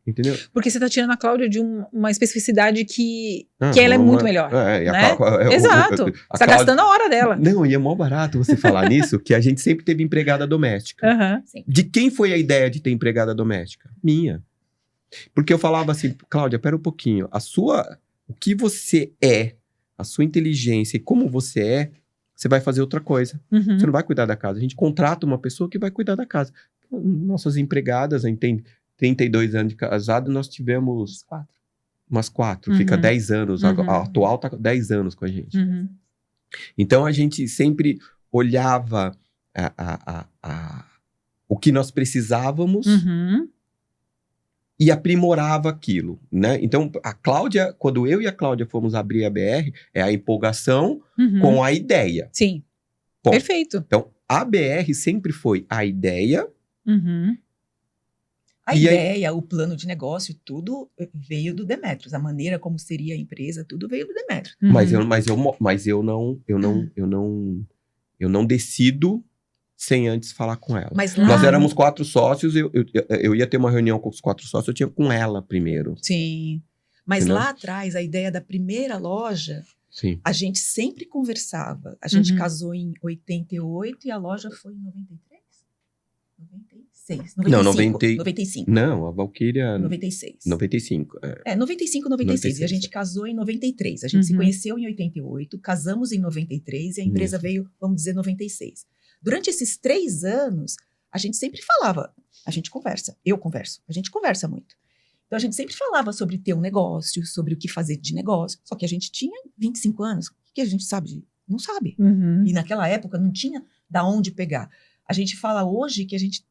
Entendeu?
Porque você tá tirando a Cláudia de uma especificidade que ela é muito melhor. Né? Exato. Você tá gastando a hora dela.
Não, e é mó barato você falar nisso, que a gente sempre teve empregada doméstica. De quem foi a ideia de ter empregada doméstica? Minha. Porque eu falava assim, Cláudia, pera um pouquinho. O que você é, a sua inteligência e como você é, você vai fazer outra coisa. Você não vai cuidar da casa. A gente contrata uma pessoa que vai cuidar da casa. Nossas empregadas, a gente tem 32 anos de casado, nós tivemos umas 4. Fica 10 anos. A atual tá 10 anos com a gente. Então, a gente sempre olhava o que nós precisávamos e aprimorava aquilo, né? Então, a Cláudia, quando eu e a Cláudia fomos abrir a BR, é a empolgação com a ideia.
Sim.
Ponto.
Perfeito.
Então, a BR sempre foi a ideia.
A ideia, o plano de negócio, tudo veio do Demetrios. A maneira como seria a empresa, tudo veio do Demetrios.
Mas eu não decido sem antes falar com ela.
Mas lá...
Nós éramos 4 sócios, eu ia ter uma reunião com os 4 sócios, eu tinha com ela primeiro.
Sim.
Mas lá atrás, a ideia da primeira loja, a gente sempre conversava. A gente casou em 88 e a loja foi em 93? 96? 95.
Não, a Valquíria...
96.
95.
95, 96. E a gente casou em 93. A gente se conheceu em 88, casamos em 93 e a empresa veio, vamos dizer, 96. Durante esses 3 anos, a gente sempre falava, a gente conversa, a gente conversa muito. Então, a gente sempre falava sobre ter um negócio, sobre o que fazer de negócio. Só que a gente tinha 25 anos. O que a gente sabe? Não sabe. E naquela época não tinha da onde pegar. A gente fala hoje que a gente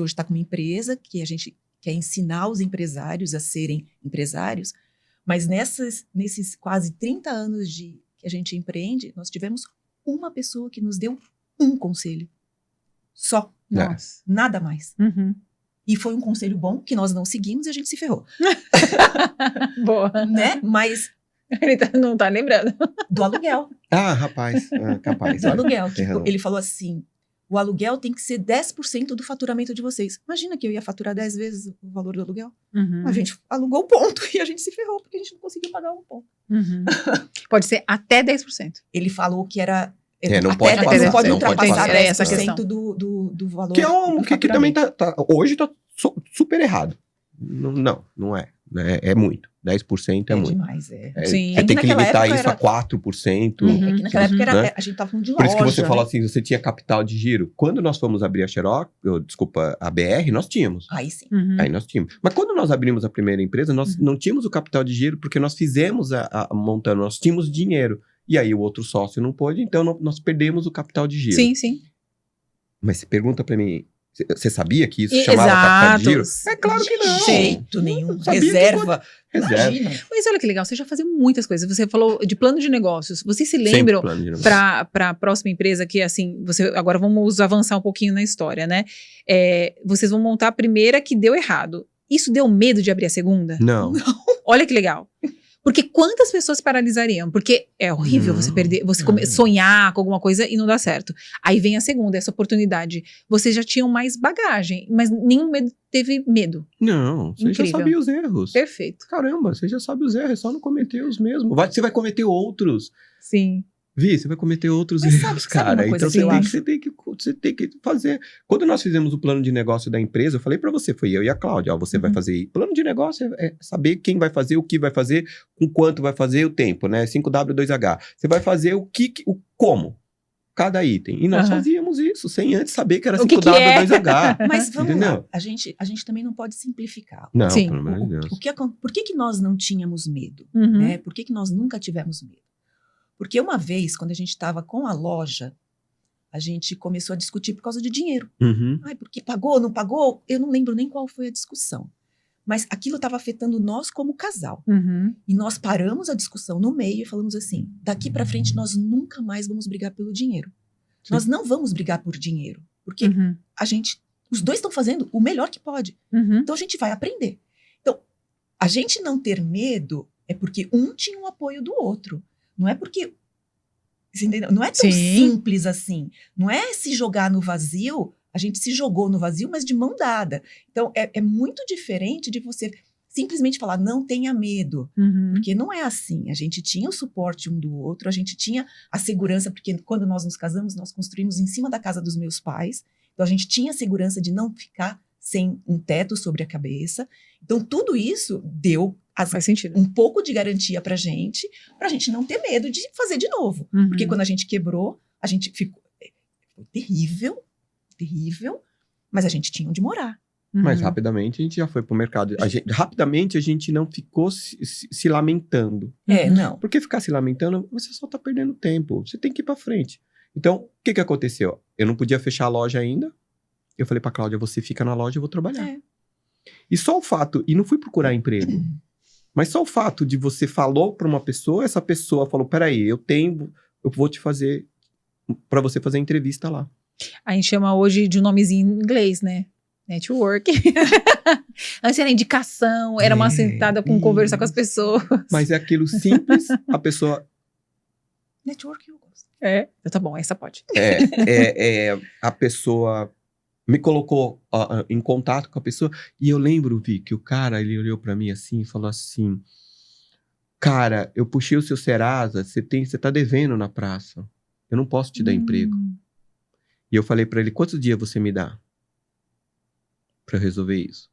hoje está com uma empresa que a gente quer ensinar os empresários a serem empresários, mas nesses quase 30 anos que a gente empreende, nós tivemos uma pessoa que nos deu um conselho. Só.
Nossa.
Nada mais. E foi um conselho bom, que nós não seguimos e a gente se ferrou.
Boa.
Né? Mas...
Ele não tá lembrando.
Do aluguel.
Rapaz. Capaz.
Do aluguel. Que ele falou assim, o aluguel tem que ser 10% do faturamento de vocês. Imagina que eu ia faturar 10 vezes o valor do aluguel. A gente alugou o ponto e a gente se ferrou, porque a gente não conseguiu pagar um ponto.
Pode ser até 10%.
Ele falou que era...
não pode
ultrapassar
10%
do valor.
Que também hoje tá super errado. Não é. É muito. 10% é muito.
Demais,
Sim.
Você tem que limitar isso a 4%.
É que naquela época a gente tava falando de loja.
Por isso que você falou assim, você tinha capital de giro. Quando nós fomos abrir a Xerox, a BR, nós tínhamos.
Aí sim.
Aí nós tínhamos. Mas quando nós abrimos a primeira empresa, nós não tínhamos o capital de giro, porque nós fizemos montando, nós tínhamos dinheiro. E aí o outro sócio não pôde, então nós perdemos o capital de giro.
Sim.
Mas você pergunta pra mim, você sabia que isso chamava capital de giro? É claro que não.
De jeito nenhum. Reserva.
Mas olha que legal, você já fazia muitas coisas. Você falou de plano de negócios. Vocês se lembram para a próxima empresa que, assim, agora vamos avançar um pouquinho na história, né? Vocês vão montar a primeira que deu errado. Isso deu medo de abrir a segunda?
Não.
Olha que legal. Porque quantas pessoas paralisariam? Porque é horrível você perder, você sonhar com alguma coisa e não dar certo. Aí vem a segunda, essa oportunidade. Vocês já tinham mais bagagem, mas nenhum medo teve medo.
Não, você já
Incrível.
sabia os erros.
Perfeito.
Caramba, você já sabe os erros, é só não cometer os mesmos. Você vai cometer outros.
Sim.
Vi, você vai cometer outros
Mas
erros,
sabe
cara.
uma coisa
Então
que eu acho?
você tem que fazer. Quando nós fizemos o plano de negócio da empresa, eu falei pra você, foi eu e a Cláudia, ó, você vai fazer. Plano de negócio é saber quem vai fazer, o que vai fazer, com quanto vai fazer, o tempo, né? 5W2H. Você vai fazer o como. Cada item. E nós fazíamos isso, sem antes saber que era 5W2H.
Mas vamos
Entendeu?
lá, a gente também não pode simplificar.
Não,
Sim.
pelo amor de Deus.
Por que nós não tínhamos medo?
Uhum.
Né? Por que nós nunca tivemos medo? Porque uma vez, quando a gente estava com a loja, a gente começou a discutir por causa de dinheiro.
Uhum.
Ai, porque pagou, não pagou? Eu não lembro nem qual foi a discussão. Mas aquilo estava afetando nós como casal.
Uhum.
E nós paramos a discussão no meio e falamos assim, daqui para frente nós nunca mais vamos brigar pelo dinheiro.
Sim.
Nós não vamos brigar por dinheiro. Porque
Uhum.
os dois estão fazendo o melhor que pode.
Uhum.
Então a gente vai aprender. Então, a gente não ter medo é porque um tinha o apoio do outro. Não é porque... Você entendeu? Não é tão
Sim.
simples assim. Não é se jogar no vazio. A gente se jogou no vazio, mas de mão dada. Então, é muito diferente de você simplesmente falar, não tenha medo.
Uhum.
Porque não é assim. A gente tinha o suporte um do outro, a gente tinha a segurança, porque quando nós nos casamos, nós construímos em cima da casa dos meus pais. Então, a gente tinha a segurança de não ficar sem um teto sobre a cabeça. Então, tudo isso deu
Faz sentido.
um pouco de garantia pra gente não ter medo de fazer de novo.
Uhum.
Porque quando a gente quebrou, a gente ficou... Foi terrível, terrível, mas a gente tinha onde morar.
Mas
Uhum.
rapidamente a gente já foi pro mercado. Rapidamente a gente não ficou se lamentando.
Não.
Porque ficar se lamentando, você só tá perdendo tempo. Você tem que ir pra frente. Então, o que aconteceu? Eu não podia fechar a loja ainda. Eu falei pra Cláudia, você fica na loja, eu vou trabalhar.
É.
E só o fato... E não fui procurar emprego. Mas só o fato de você falou pra uma pessoa, essa pessoa falou, peraí, eu vou te fazer... Pra você fazer a entrevista lá.
A gente chama hoje de um nomezinho em inglês, né? Network. Antes era indicação, era uma sentada com conversar com as pessoas.
Mas é aquilo simples, a pessoa...
Network eu gosto.
Tá bom, essa pode.
A pessoa me colocou em contato com a pessoa. E eu lembro, Vi, que o cara, ele olhou pra mim assim e falou assim... Cara, eu puxei o seu Serasa, você tá devendo na praça. Eu não posso te dar emprego. E eu falei pra ele, quantos dias você me dá pra eu resolver isso?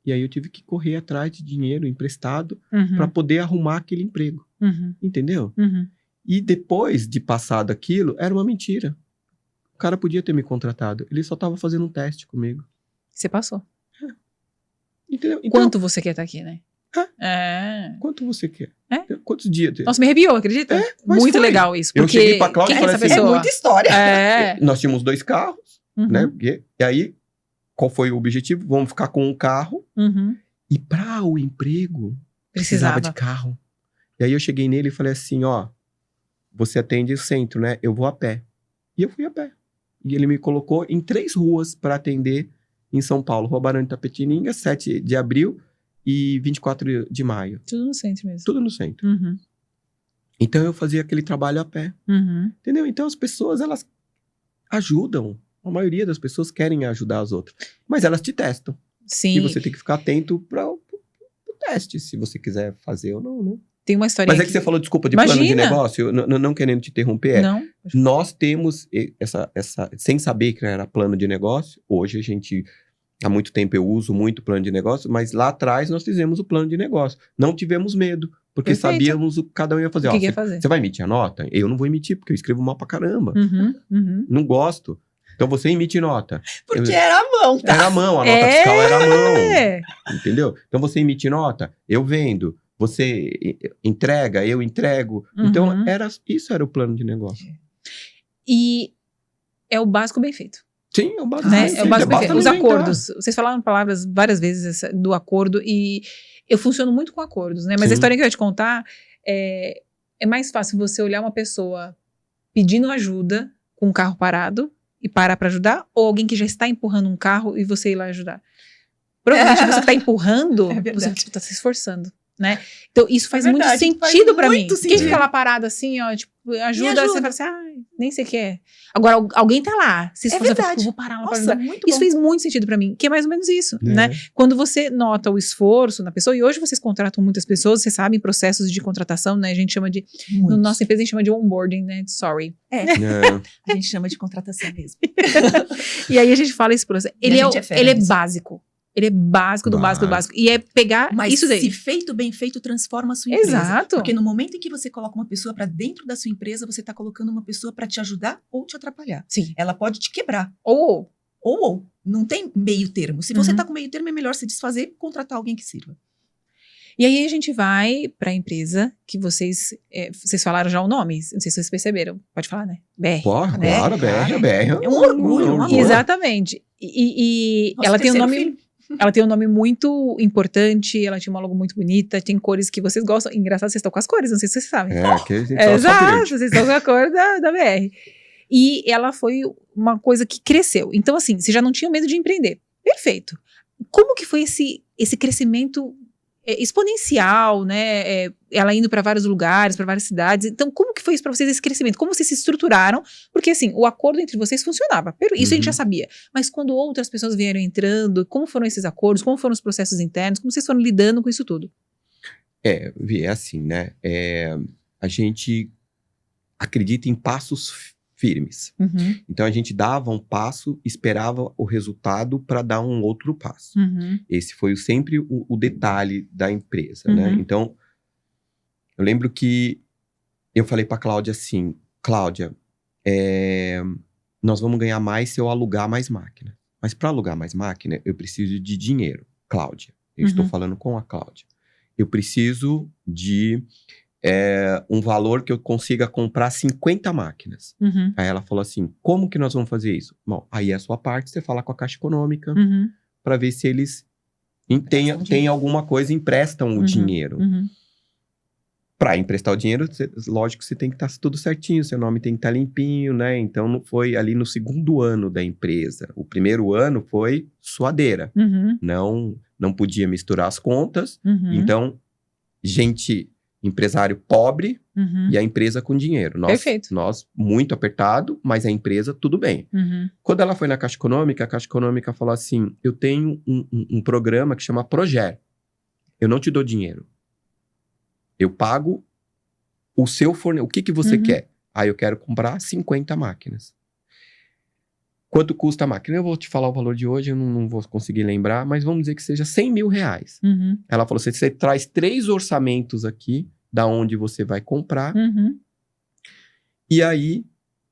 E aí eu tive que correr atrás de dinheiro emprestado pra poder arrumar aquele emprego.
Uhum.
Entendeu?
Uhum.
E depois de passar daquilo, era uma mentira. O cara podia ter me contratado. Ele só tava fazendo um teste comigo.
Você passou.
Entendeu? Então,
Quanto você quer estar aqui, né?
quanto você quer?
É?
Quantos dias?
Nossa, me arrepiou, acredita?
mas
Muito
foi.
legal isso.
Eu
Porque
cheguei pra Cláudia
quem
e
é
falei
essa
assim,
pessoa?
É muita história.
Nós tínhamos 2 carros,
Uhum.
né? E aí, qual foi o objetivo? Vamos ficar com um carro.
Uhum.
E para o emprego, precisava de carro. E aí eu cheguei nele e falei assim, ó, você atende o centro, né? Eu vou a pé. E eu fui a pé. E ele me colocou em 3 ruas para atender em São Paulo. Rua Barão de Itapetininga, 7 de abril e 24 de maio.
Tudo no centro mesmo.
Tudo no centro.
Uhum.
Então eu fazia aquele trabalho a pé.
Uhum.
Entendeu? Então as pessoas, elas ajudam. A maioria das pessoas querem ajudar as outras. Mas elas te testam.
Sim.
E você tem que ficar atento pro teste, se você quiser fazer ou não, né?
Tem uma história
Mas é que você falou, desculpa, de
Imagina.
plano de negócio, não querendo te interromper.
Não.
Nós temos essa... Sem saber que era plano de negócio, hoje a gente... Há muito tempo eu uso muito plano de negócio, mas lá atrás nós fizemos o plano de negócio. Não tivemos medo, porque
Perfeito.
sabíamos o que cada um ia fazer.
O que ia fazer?
Você vai emitir a nota? Eu não vou emitir, porque eu escrevo mal pra caramba.
Uhum. Uhum.
Não gosto. Então você emite nota.
Porque era a mão, tá?
Era a mão, a nota fiscal era a mão.
É.
Entendeu? Então você emite nota, eu vendo. Você entrega, eu entrego.
Uhum.
Então isso era o plano de negócio.
E é o básico bem feito.
Sim, é o básico.
Né?
bem
É o
feito,
básico
basta
perfeito. Os
não inventar.
acordos. Vocês falaram palavras várias vezes do acordo e eu funciono muito com acordos, né? Mas
Sim.
a história que eu ia te contar é mais fácil você olhar uma pessoa pedindo ajuda com um carro parado e parar pra ajudar, ou alguém que já está empurrando um carro e você ir lá ajudar. Provavelmente você que tá empurrando,
É verdade.
você tá se esforçando. né? Então, isso faz muito
verdade,
sentido pra mim.
muito
Quem
sentido.
fica lá parado assim, ó, tipo, ajuda,
ajuda.
você fala assim, nem sei o que é. Agora, alguém tá lá, se esforça,
verdade.
eu vou parar lá pra
Nossa,
ajudar.
muito
Isso
bom.
fez muito sentido pra mim, que é mais ou menos isso,
É.
né? Quando você nota o esforço na pessoa, e hoje vocês contratam muitas pessoas, vocês sabem, processos de contratação, né? A gente chama de,
Muito.
na nossa empresa a gente chama de onboarding, né? Sorry.
É.
A gente chama de contratação mesmo.
E aí a gente fala esse processo.
E
Ele
a
é,
gente é fera
ele é
nisso.
básico. Ele é básico do básico do básico. E é pegar
Mas
isso daí.
se feito, bem feito, transforma a sua empresa.
Exato.
Porque no momento em que você coloca uma pessoa para dentro da sua empresa, você está colocando uma pessoa para te ajudar ou te atrapalhar.
Sim.
Ela pode te quebrar.
Ou,
Ou. Não tem meio termo. Se você
Uhum.
está com meio termo, é melhor se desfazer e contratar alguém que sirva.
e aí a gente vai para a empresa que vocês falaram já o nome, não sei se vocês perceberam. Pode falar, né? BR.
Porra,
né?
claro, BR.
É um orgulho, um amor.
Exatamente. E
Nosso
ela tem um
terceiro
nome.
filho.
Ela tem um nome muito importante, ela tinha uma logo muito bonita, tem cores que vocês gostam. Engraçado, vocês estão com as cores, não sei se vocês sabem.
Que a gente só
Exato,
upgrade.
vocês estão com a cor da BR. E ela foi uma coisa que cresceu. Então, assim, você já não tinha medo de empreender. Perfeito. Como que foi esse crescimento exponencial, né? Ela indo para vários lugares, para várias cidades. Então, como que foi isso para vocês, esse crescimento? Como vocês se estruturaram? Porque, assim, o acordo entre vocês funcionava. Isso a gente já sabia. Mas quando outras pessoas vieram entrando, como foram esses acordos? Como foram os processos internos? Como vocês foram lidando com isso tudo?
É assim, né? A gente acredita em passos firmes.
Uhum,
Então, a gente dava um passo, esperava o resultado para dar um outro passo.
uhum,
Esse foi sempre o detalhe da empresa,
Uhum.
né? Então, eu lembro que eu falei para Cláudia assim, Cláudia, nós vamos ganhar mais se eu alugar mais máquina. Mas para alugar mais máquina, eu preciso de dinheiro. Cláudia, eu estou falando com a Cláudia. Eu preciso de um valor que eu consiga comprar 50 máquinas.
uhum,
Aí ela falou assim, como que nós vamos fazer isso? Bom, aí é a sua parte, você fala com a Caixa Econômica
uhum,
para ver se eles
Emprestam
tem alguma coisa, emprestam o dinheiro.
uhum.
Para emprestar o dinheiro, lógico que você tem que estar tudo certinho, seu nome tem que estar limpinho, né? Então, não foi ali no segundo ano da empresa. O primeiro ano foi suadeira.
Uhum,
Não podia misturar as contas.
uhum,
Então, empresário pobre
uhum,
e a empresa com dinheiro.
Perfeito.
Nós muito apertado, mas a empresa tudo bem.
uhum,
Quando ela foi na Caixa Econômica, a Caixa Econômica falou assim, eu tenho um programa que chama Proger. Eu não te dou dinheiro. Eu pago o seu fornecedor. O que você
Uhum.
quer? Eu quero comprar 50 máquinas. Quanto custa a máquina? Eu vou te falar o valor de hoje, eu não vou conseguir lembrar, mas vamos dizer que seja 100 mil reais.
uhum,
Ela falou, você traz 3 orçamentos aqui, da onde você vai comprar,
uhum.
e aí,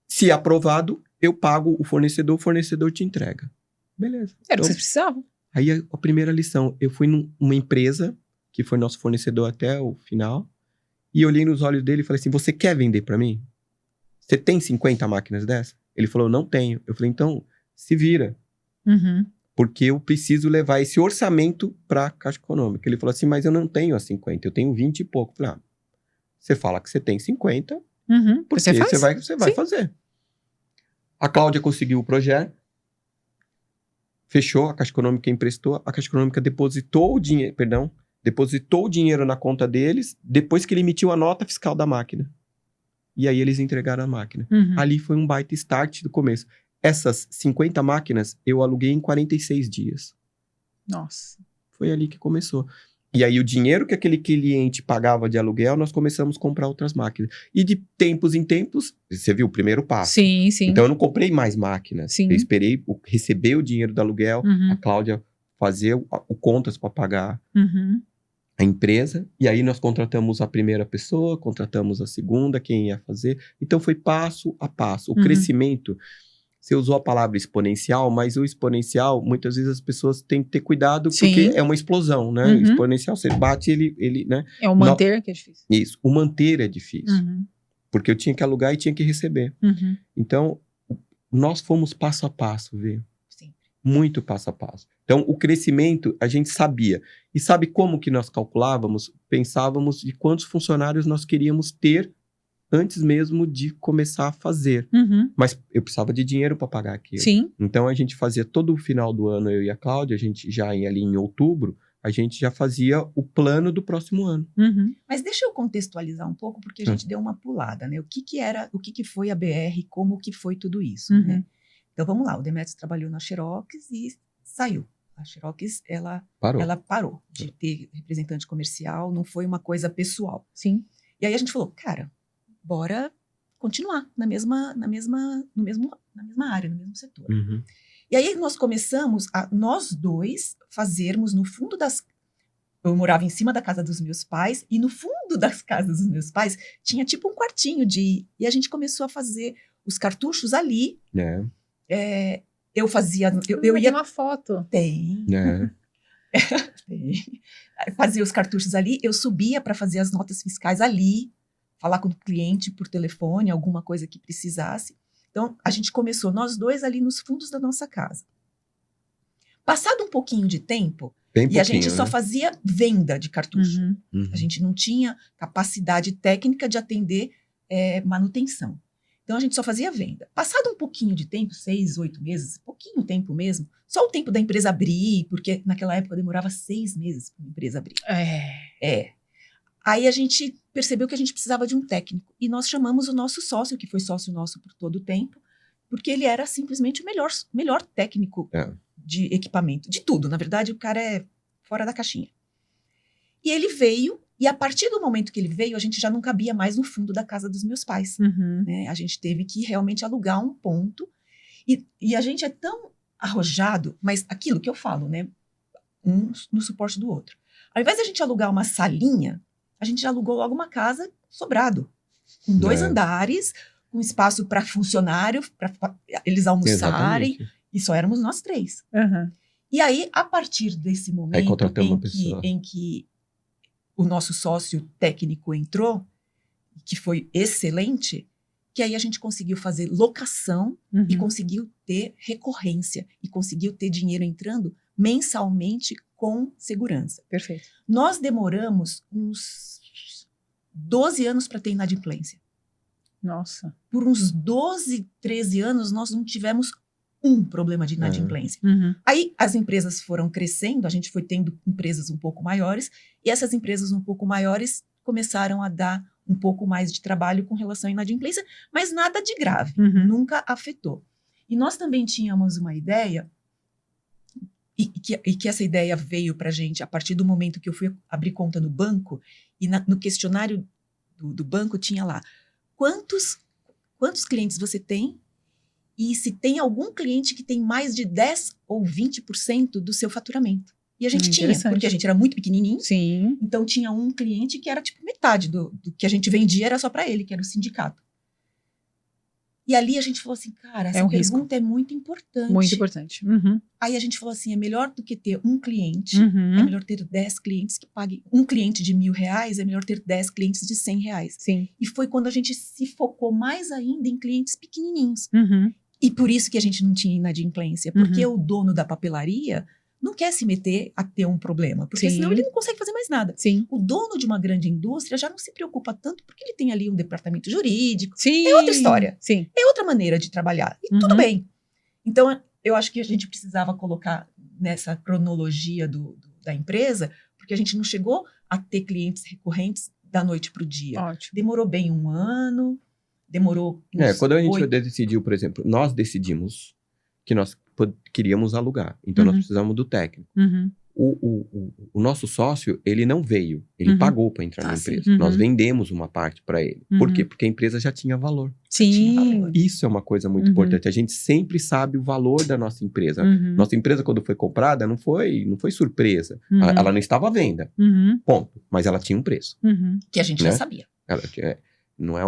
se aprovado, eu pago o fornecedor te entrega. Beleza.
Era o
Então,
que vocês precisavam.
aí a primeira lição, eu fui numa empresa, que foi nosso fornecedor até o final, e olhei nos olhos dele e falei assim, você quer vender pra mim? Você tem 50 máquinas dessa? Ele falou, não tenho. Eu falei, então, se vira,
Uhum,
porque eu preciso levar esse orçamento pra Caixa Econômica. Ele falou assim, mas eu não tenho as 50, eu tenho 20 e pouco. Eu falei, você fala que você tem 50,
uhum.
porque
Você faz?
você vai
Sim.
fazer. A Cláudia conseguiu o projeto, fechou, a Caixa Econômica emprestou, a Caixa Econômica depositou o dinheiro na conta deles, depois que ele emitiu a nota fiscal da máquina. E aí eles entregaram a máquina.
Uhum.
Ali foi um baita start do começo. Essas 50 máquinas eu aluguei em 46 dias.
Nossa.
Foi ali que começou. E aí o dinheiro que aquele cliente pagava de aluguel, nós começamos a comprar outras máquinas. E de tempos em tempos, você viu o primeiro passo.
Sim, sim.
Então eu não comprei mais máquinas.
Sim.
Eu esperei receber o dinheiro do aluguel,
Uhum,
a Cláudia fazer o contas para pagar
uhum,
a empresa. E aí nós contratamos a primeira pessoa, contratamos a segunda, quem ia fazer. Então foi passo a passo. O
Uhum.
crescimento, você usou a palavra exponencial, mas o exponencial, muitas vezes as pessoas têm que ter cuidado,
Sim.
porque é uma explosão, né?
Uhum.
Exponencial, você bate, ele, né?
É o manter que é difícil.
Isso. O manter é difícil.
Uhum,
Porque eu tinha que alugar e tinha que receber.
uhum.
Então, nós fomos passo a passo, viu?
Sim.
Muito passo a passo. Então, o crescimento, a gente sabia. E sabe como que nós calculávamos? Pensávamos de quantos funcionários nós queríamos ter antes mesmo de começar a fazer.
Uhum.
Mas eu precisava de dinheiro para pagar aquilo.
Sim.
Então, a gente fazia todo o final do ano, eu e a Cláudia, a gente já ia ali em outubro, a gente já fazia o plano do próximo ano.
Uhum.
Mas deixa eu contextualizar um pouco, porque a gente deu uma pulada, né? O que foi a BR, como que foi tudo isso,
Uhum.
né? Então, vamos lá. O Demetrios trabalhou na Xerox e saiu. A Xerox, ela parou de ter representante comercial, não foi uma coisa pessoal.
Sim.
E aí a gente falou, cara, bora continuar na mesma área, no mesmo setor.
Uhum.
E aí nós começamos nós dois fazermos no fundo eu morava em cima da casa dos meus pais, e no fundo das casas dos meus pais tinha tipo um quartinho e a gente começou a fazer os cartuchos ali. Eu fazia, eu ia...
Tem uma foto.
Tem. Tem. Fazia os cartuchos ali, eu subia para fazer as notas fiscais ali, falar com o cliente por telefone, alguma coisa que precisasse. Então, a gente começou, nós dois ali nos fundos da nossa casa. Passado um pouquinho de tempo, e a gente só fazia venda de cartucho.
Uhum.
A gente não tinha capacidade técnica de atender manutenção. Então, a gente só fazia venda. Passado um pouquinho de tempo, 6, 8 meses, pouquinho tempo mesmo, só o tempo da empresa abrir, porque naquela época demorava 6 meses para a empresa abrir. Aí a gente percebeu que a gente precisava de um técnico. E nós chamamos o nosso sócio, que foi sócio nosso por todo o tempo, porque ele era simplesmente o melhor técnico de equipamento, de tudo. Na verdade, o cara é fora da caixinha. E ele veio, e a partir do momento que ele veio, a gente já não cabia mais no fundo da casa dos meus pais.
Uhum.
Né? A gente teve que realmente alugar um ponto. E a gente é tão arrojado, mas aquilo que eu falo, né? Um no suporte do outro. Ao invés de a gente alugar uma salinha, a gente já alugou logo uma casa sobrado, com 2 andares, com espaço para funcionário, para eles almoçarem. Exatamente. E só éramos nós 3.
Uhum.
E aí, a partir desse momento em que o nosso sócio técnico entrou, que foi excelente, que aí a gente conseguiu fazer locação e conseguiu ter recorrência, e conseguiu ter dinheiro entrando mensalmente com segurança.
Perfeito.
Nós demoramos uns 12 anos para ter inadimplência.
Nossa.
Por uns 12, 13 anos, nós não tivemos um problema de inadimplência.
Uhum.
Aí as empresas foram crescendo, a gente foi tendo empresas um pouco maiores, e essas empresas um pouco maiores começaram a dar um pouco mais de trabalho com relação à inadimplência, mas nada de grave, nunca afetou. E nós também tínhamos uma ideia, e que essa ideia veio para a gente a partir do momento que eu fui abrir conta no banco, e no questionário do banco tinha lá, quantos clientes você tem, e se tem algum cliente que tem mais de 10 ou 20% do seu faturamento. E a gente tinha, porque a gente era muito pequenininho.
Sim.
Então tinha um cliente que era tipo metade do que a gente vendia era só para ele, que era o sindicato. E ali a gente falou assim, cara, essa pergunta é muito importante.
Muito importante.
Aí a gente falou assim, é melhor do que ter um cliente, é melhor ter 10 clientes que paguem. Um cliente de R$1.000 é melhor ter 10 clientes de R$100.
Sim.
E foi quando a gente se focou mais ainda em clientes pequenininhos. E por isso que a gente não tinha inadimplência, porque o dono da papelaria não quer se meter a ter um problema, porque senão ele não consegue fazer mais nada.
Sim.
O dono de uma grande indústria já não se preocupa tanto, porque ele tem ali um departamento jurídico.
Sim.
É outra história.
Sim.
É outra maneira de trabalhar. E tudo bem. Então, eu acho que a gente precisava colocar nessa cronologia da empresa, porque a gente não chegou a ter clientes recorrentes da noite para o dia.
Ótimo.
Demorou bem 1 ano, demorou...
Quando a gente decidiu, por exemplo, nós decidimos que nós queríamos alugar. Então, nós precisamos do técnico. O nosso sócio, ele não veio. Ele pagou para entrar na empresa. Nós vendemos uma parte para ele. Por quê? Porque a empresa já tinha valor.
Sim.
Tinha valor.
Isso é uma coisa muito importante. A gente sempre sabe o valor da nossa empresa. Nossa empresa, quando foi comprada, não foi surpresa. Ela não estava à venda. Ponto. Mas ela tinha um preço.
Que a gente já sabia.
Não é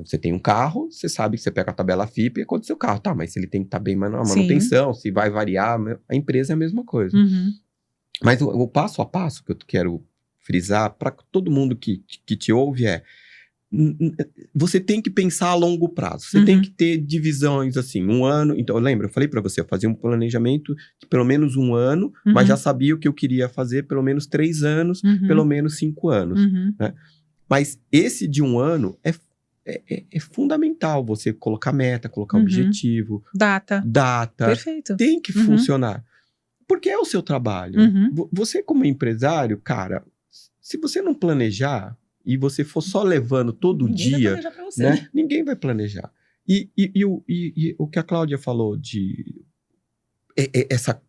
você tem um carro, você sabe que você pega a tabela FIPE e quanto seu carro. Tá, mas se ele tem que estar bem na manutenção, se vai variar, a empresa é a mesma coisa. Mas o passo a passo que eu quero frisar para todo mundo que te ouve você tem que pensar a longo prazo. Você tem que ter divisões assim, 1 ano. Então, lembra, eu falei para você, eu fazia um planejamento de pelo menos 1 ano, mas já sabia o que eu queria fazer pelo menos 3 anos, pelo menos 5 anos. Né? Mas esse de 1 ano é fundamental você colocar meta, colocar objetivo.
Data.
Data.
Perfeito.
Tem que funcionar. Porque é o seu trabalho.
Uhum.
Você como empresário, cara, se você não planejar e você for só levando todo
Ninguém vai
dia,
planejar pra você,
né? Ninguém vai planejar. E o que a Cláudia falou de essa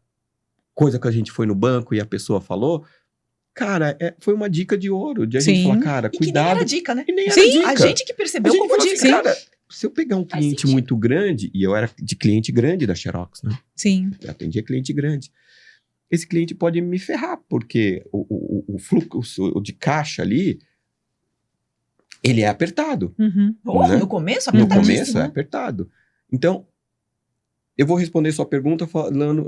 coisa que a gente foi no banco e a pessoa falou, cara, foi uma dica de ouro, de a gente
Sim.
falar, cara,
E que nem
cuidado.
era dica, né?
E nem
Sim,
era dica.
A gente que
A
percebeu
gente
como
falou
dica.
assim, cara, se eu pegar um
Faz
cliente
sentido.
muito grande, e eu era de cliente grande da Xerox, né?
Sim.
Eu atendia cliente grande. Esse cliente pode me ferrar, porque o fluxo de caixa ali, ele é apertado.
Uhum.
Oh,
Né?
no começo,
No
apertadíssimo.
começo é apertado. Então, eu vou responder sua pergunta falando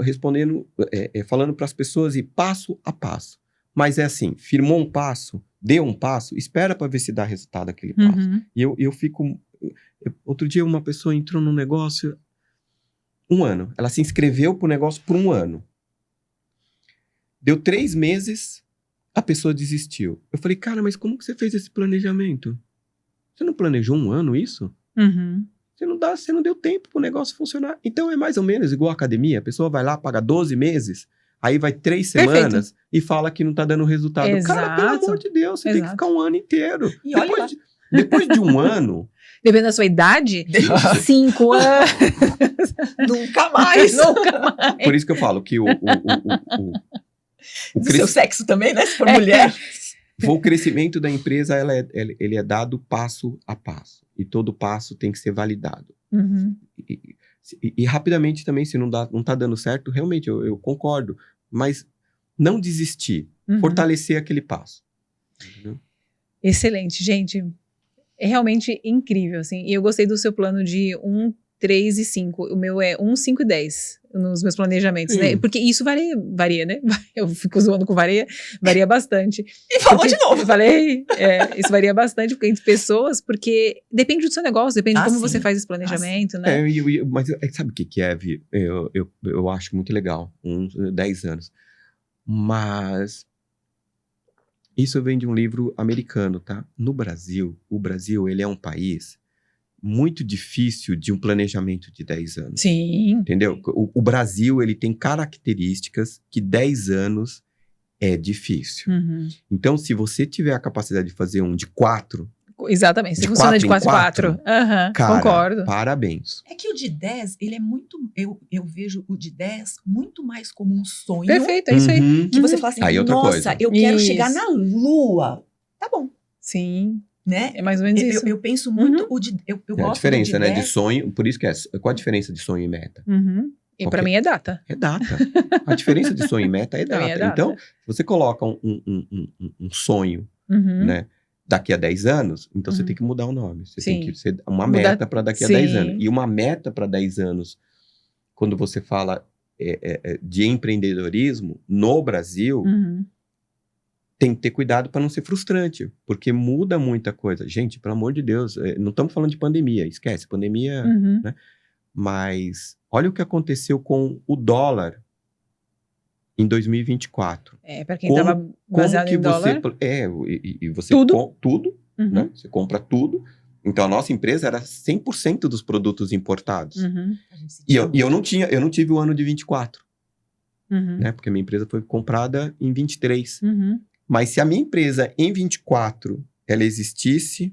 para as pessoas e passo a passo. Mas é assim, firmou um passo, deu um passo, espera para ver se dá resultado aquele passo.
Uhum.
E eu fico... Outro dia uma pessoa entrou num negócio 1 ano. Ela se inscreveu pro negócio por 1 ano. Deu 3 meses, a pessoa desistiu. Eu falei, cara, mas como que você fez esse planejamento? Você não planejou 1 ano isso?
Uhum.
Você não deu tempo pro negócio funcionar. Então é mais ou menos igual a academia. A pessoa vai lá, paga 12 meses, aí vai 3
Perfeito.
semanas e fala que não tá dando resultado. Cara, pelo
Exato.
amor de Deus, você tem que
Exato.
ficar 1 ano inteiro.
E olha lá.
Depois de 1 ano,
Dependendo da sua idade, 5 anos.
Nunca mais.
Nunca mais.
por isso que eu falo que o
Do seu sexo também, né? Se for mulher.
o crescimento da empresa, ele é dado passo a passo. E todo passo tem que ser validado.
Uhum.
E rapidamente também, se não tá dando certo, realmente eu concordo. Mas não desistir.
Uhum.
Fortalecer aquele passo. Entendeu?
Excelente, gente. É realmente incrível, assim. E eu gostei do seu plano de 1, 3 e 5. O meu é 1, 5 e 10 nos meus planejamentos, né? Porque isso varia, né? Eu fico zoando com varia bastante.
E falou
Porque,
de novo.
Eu falei, isso varia bastante entre pessoas, porque depende do seu negócio, depende de como
sim.
você faz esse planejamento, né?
Mas sabe o que é, Vi? Eu acho muito legal. Uns 10 anos. Mas... isso vem de um livro americano, tá? No Brasil, o Brasil, ele é um país muito difícil de um planejamento de 10 anos.
Sim.
Entendeu? O Brasil, ele tem características que 10 anos é difícil.
Uhum.
Então, se você tiver a capacidade de fazer um de 4,
Exatamente. Se
De
funciona de 4
4
em 4. Aham,
cara,
concordo.
parabéns.
É que o de 10, ele é muito... Eu vejo o de 10 muito mais como um sonho.
Perfeito, é isso aí.
Uhum.
Que você fala assim,
Aí outra
nossa,
coisa.
eu quero
Isso.
chegar na lua. Tá bom,
Sim,
né?
é mais ou menos isso.
Eu penso muito o de... Eu
É a
gosto
diferença,
do de
né?
10.
De sonho, por isso que qual a diferença de sonho e meta?
Uhum. E
Qual
pra
que
mim é data.
É data. A diferença de sonho e meta é
Pra mim
data.
é data.
Então, se você coloca um sonho,
Uhum.
né, daqui a 10 anos, então você
Uhum.
tem que mudar o nome. Você
Sim.
tem que ser uma
Mudar-
meta para daqui a
Sim.
10 anos. E uma meta para 10 anos, quando você fala de empreendedorismo no Brasil,
Uhum.
tem que ter cuidado para não ser frustrante, porque muda muita coisa. Gente, pelo amor de Deus, não estamos falando de pandemia, esquece, pandemia,
Uhum.
mas olha o que aconteceu com o dólar em 2024.
Pra quem
Como-
tava baseado
que
em dólar.
você
Tudo.
tudo,
Uhum.
né? Você compra tudo. Então a nossa empresa era 100% dos produtos importados.
Uhum.
A gente se
E eu
tira
não tive o ano de 24,
Uhum.
né? Porque a minha empresa foi comprada em 23.
Uhum.
Mas se a minha empresa em 24 ela existisse,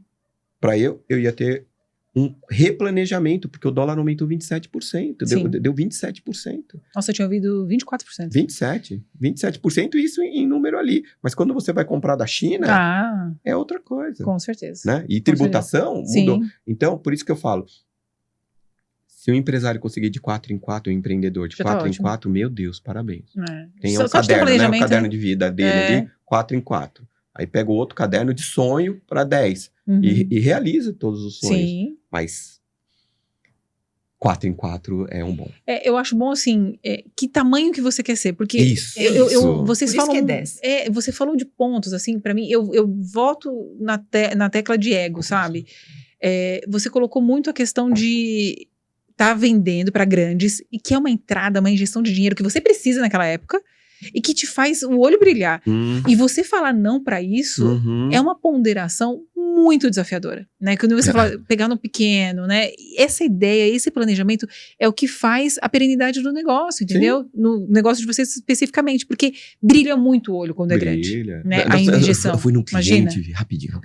para eu ia ter um replanejamento, porque o dólar aumentou 27%.
Sim.
Deu 27%.
Nossa, eu tinha ouvido 24%.
27%, isso em número ali. Mas quando você vai comprar da China,
Ah,
é outra coisa.
com certeza.
Né? E tributação mudou.
Sim.
Então, por isso que eu falo, se o empresário conseguir de 4 em 4, o empreendedor de
Já tá
4 em
ótimo.
4, meu Deus, parabéns.
É.
Tem
Só
um
de ter
caderno, né? O
planejamento,
caderno de vida dele
É.
ali, 4 em 4. Aí pega o outro caderno de sonho para 10.
Uhum.
E realiza todos os sonhos.
Sim.
Mas 4 em 4 é um bom.
Eu acho bom, assim, que tamanho que você quer ser, porque
Isso.
vocês
Por isso
falam,
que é 10.
Você falou de pontos, assim, pra mim, eu voto na tecla de ego, sabe? Você colocou muito a questão de estar vendendo pra grandes, e que é uma entrada, uma injeção de dinheiro que você precisa naquela época, e que te faz o olho brilhar. E você falar não pra isso
Uhum.
é uma ponderação muito desafiadora, né? Quando você fala pegar no pequeno, né? Essa ideia, esse planejamento é o que faz a perenidade do negócio, entendeu? No negócio de vocês especificamente, porque brilha muito o olho quando é grande, né? A injeção.
Eu fui num
Imagina.
cliente, rapidinho.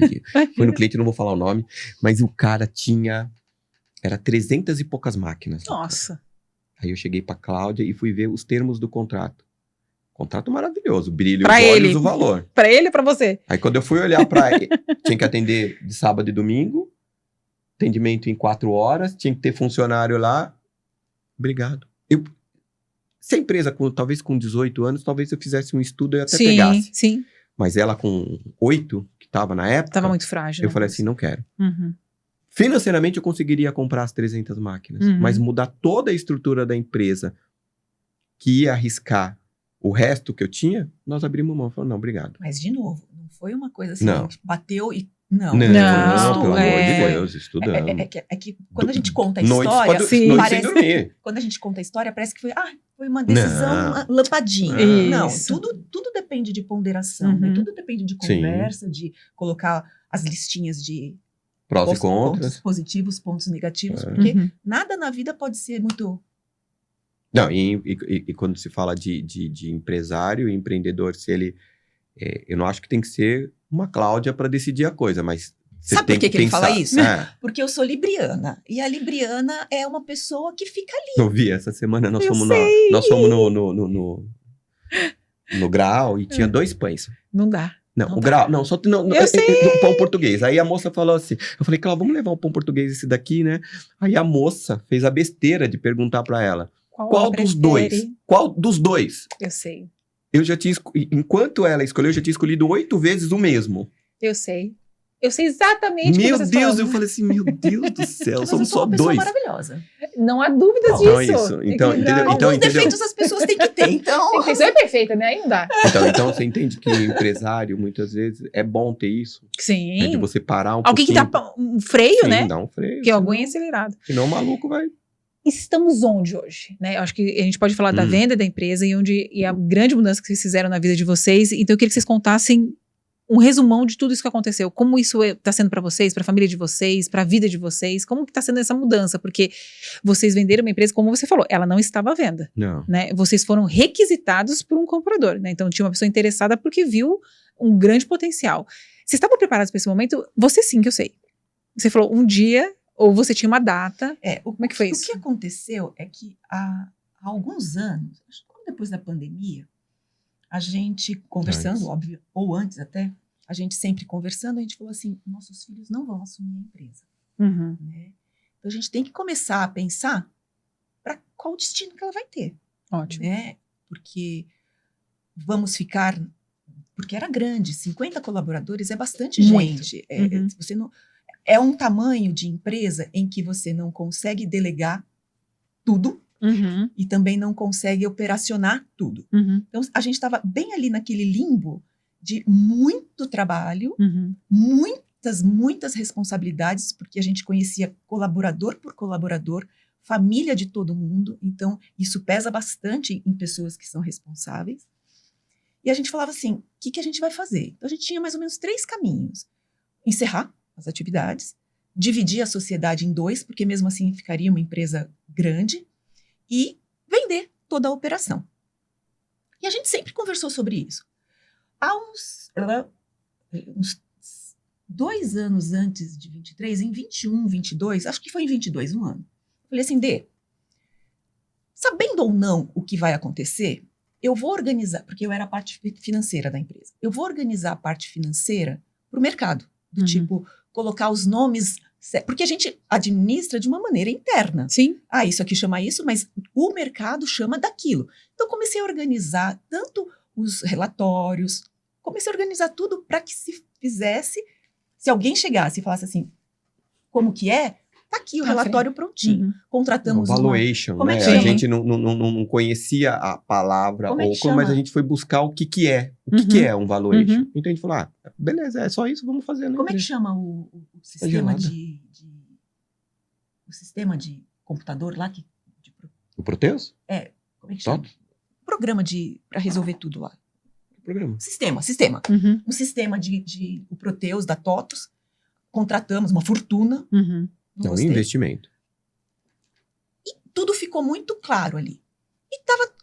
Fui no cliente, não vou falar o nome, mas o cara era 300 e poucas máquinas.
Nossa.
Aí eu cheguei pra Cláudia e fui ver os termos do contrato. Contrato maravilhoso, brilho
Pra
os olhos,
ele.
o valor.
Pra ele ou pra você?
Aí quando eu fui olhar pra ele, tinha que atender de sábado e domingo, atendimento em 4 horas, tinha que ter funcionário lá. Obrigado. Se a empresa, talvez com 18 anos, talvez eu fizesse um estudo e até pegasse.
Sim.
Mas ela com 8, que tava na época,
Tava muito frágil.
eu falei assim, não quero.
Uhum.
Financeiramente eu conseguiria comprar as 300 máquinas, mas mudar toda a estrutura da empresa que ia arriscar o resto que eu tinha, nós abrimos mão. Falamos, não, obrigado.
Mas, de novo, não foi uma coisa assim,
Não.
bateu e... Não,
Não, pelo amor de
é.
Deus, estudando.
É que quando a gente conta a
Noites
história,
noites
parece,
sem dormir.
quando a gente conta a história, parece que foi uma decisão
Não.
lampadinha.
Isso.
Não, tudo depende de ponderação, né? Tudo depende de conversa, de colocar as listinhas de
Prós e
pontos
contras.
positivos, pontos negativos, porque nada na vida pode ser muito...
Não, e quando se fala de empresário e empreendedor, se ele... eu não acho que tem que ser uma Cláudia para decidir a coisa, mas... você
Sabe
tem
por que ele fala isso?
É.
Porque eu sou libriana, e a libriana é uma pessoa que fica ali.
Eu vi, essa semana nós
Eu
fomos,
sei.
nós fomos no Grau e tinha 2 pães.
Não dá.
Não,
Não
o
dá.
grau, não, só
Eu sei.
do pão português. Aí a moça falou assim, eu falei, Cláudia, vamos levar um pão português esse daqui, né? Aí a moça fez a besteira de perguntar pra ela, qual
ela
dos
prefere?
dois? Qual dos dois?
Eu sei.
Eu já tinha, enquanto ela escolheu, eu já tinha escolhido 8 vezes o mesmo.
Eu sei. Eu sei exatamente o que
Meu
vocês
Deus,
falam.
eu falei assim, meu Deus do céu,
Mas
somos
eu sou
só
uma pessoa
2.
maravilhosa.
Não há dúvidas disso.
Não, isso. Então,
Equilibrado.
entendeu?
Alguns
entendeu?
defeitos as pessoas têm que ter, então...
A pessoa é perfeita, né? Aí não dá.
Então você entende que o empresário, muitas vezes, é bom ter isso.
Sim.
Né, de você parar um
Alguém que
pouquinho.
dá um freio,
Sim,
né?
dá um freio.
Que alguém é acelerado.
Senão o maluco vai...
Estamos onde hoje? Né? Eu acho que a gente pode falar da venda da empresa e a grande mudança que vocês fizeram na vida de vocês. Então eu queria que vocês contassem um resumão de tudo isso que aconteceu. Como isso está sendo para vocês, para a família de vocês, para a vida de vocês. Como que está sendo essa mudança? Porque vocês venderam uma empresa, como você falou, ela não estava à venda.
Não.
Né? Vocês foram requisitados por um comprador. Né? Então tinha uma pessoa interessada porque viu um grande potencial. Vocês estavam preparados para esse momento? Você sim, que eu sei. Você falou um dia, ou você tinha uma data. Como é que foi isso?
O que aconteceu é que há alguns anos, acho que depois da pandemia, a gente conversando,
Antes.
óbvio, ou antes até, a gente sempre conversando, a gente falou assim, nossos filhos não vão assumir a empresa.
Uhum.
Né? Então a gente tem que começar a pensar para qual destino que ela vai ter.
Ótimo.
Né? Porque vamos ficar... Porque era grande, 50 colaboradores é bastante
Muito.
gente.
Uhum.
Você não, é um tamanho de empresa em que você não consegue delegar tudo
Uhum.
e também não consegue operacionar tudo.
Uhum.
Então, a gente estava bem ali naquele limbo de muito trabalho,
Uhum.
muitas responsabilidades, porque a gente conhecia colaborador por colaborador, família de todo mundo, então isso pesa bastante em pessoas que são responsáveis. E a gente falava assim, o que a gente vai fazer? Então a gente tinha mais ou menos 3 caminhos. Encerrar as atividades, dividir a sociedade em 2, porque mesmo assim ficaria uma empresa grande, e vender toda a operação. E a gente sempre conversou sobre isso. Há uns 2 anos antes de 23, em 21, 22, acho que foi em 22, um ano. Falei assim, Dê, sabendo ou não o que vai acontecer, eu vou organizar, porque eu era a parte financeira da empresa, eu vou organizar a parte financeira para o mercado, do tipo, colocar os nomes, porque a gente administra de uma maneira interna.
Sim.
Ah, isso aqui chama isso, mas o mercado chama daquilo. Então, comecei a organizar tanto os relatórios, comecei a organizar tudo para que se fizesse, se alguém chegasse e falasse assim, como que é? Tá aqui o relatório prontinho.
Uhum.
Contratamos
valuation,
Como é
né?
que
A
chama?
gente não conhecia a palavra,
Como é que
mas
chama?
a gente foi buscar o que é. O que é um valuation. Então a gente falou, beleza, é só isso, vamos fazer. Né?
Como é que chama o sistema
gelada.
o sistema de computador lá?
O Proteus?
Como é que chama?
TOTOS?
Programa para resolver tudo lá.
O programa.
Sistema.
Uhum.
Um sistema o Proteus da TOTOS. contratamos uma fortuna.
Uhum.
Não
Não,
gostei.
investimento.
E tudo ficou muito claro ali.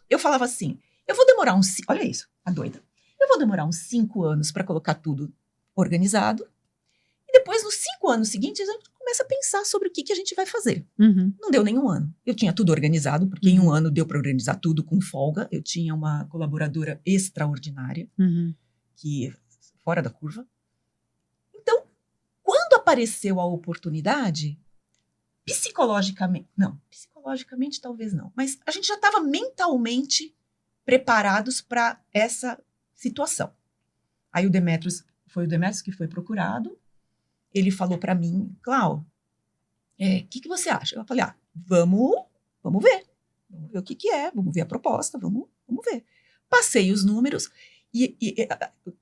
Eu falava assim, eu vou demorar olha isso, a doida. Eu vou demorar uns 5 anos para colocar tudo organizado. E depois, nos 5 anos seguintes, a gente começa a pensar sobre o que a gente vai fazer.
Uhum.
Não deu nenhum ano. Eu tinha tudo organizado, porque em um ano deu para organizar tudo com folga. Eu tinha uma colaboradora extraordinária,
Uhum.
que fora da curva. Então, quando apareceu a oportunidade, psicologicamente talvez não, mas a gente já estava mentalmente preparados para essa situação. Aí foi o Demetrios que foi procurado, ele falou para mim, Clau, o que você acha? Eu falei, vamos ver o que é, vamos ver a proposta, vamos ver. Passei os números e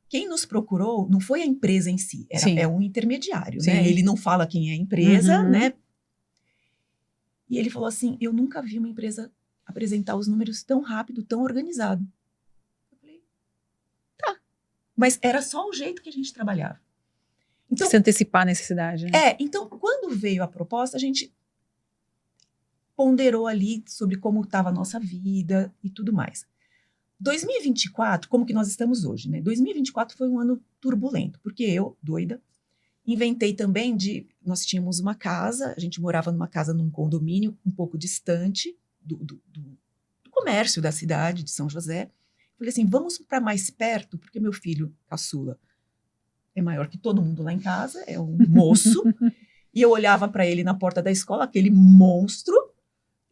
quem nos procurou não foi a empresa em si, é um intermediário, né? Ele não fala quem é a empresa, né? E ele falou assim, eu nunca vi uma empresa apresentar os números tão rápido, tão organizado. Eu falei, tá. Mas era só o jeito que a gente trabalhava. Então,
se antecipar a necessidade. Né?
Então, quando veio a proposta, a gente ponderou ali sobre como estava a nossa vida e tudo mais. 2024, como que nós estamos hoje, né? 2024 foi um ano turbulento, porque eu, doida, inventei também nós tínhamos uma casa, a gente morava numa casa num condomínio um pouco distante do comércio da cidade de São José. Falei assim, vamos para mais perto, porque meu filho, caçula, é maior que todo mundo lá em casa, é um moço, e eu olhava para ele na porta da escola, aquele monstro,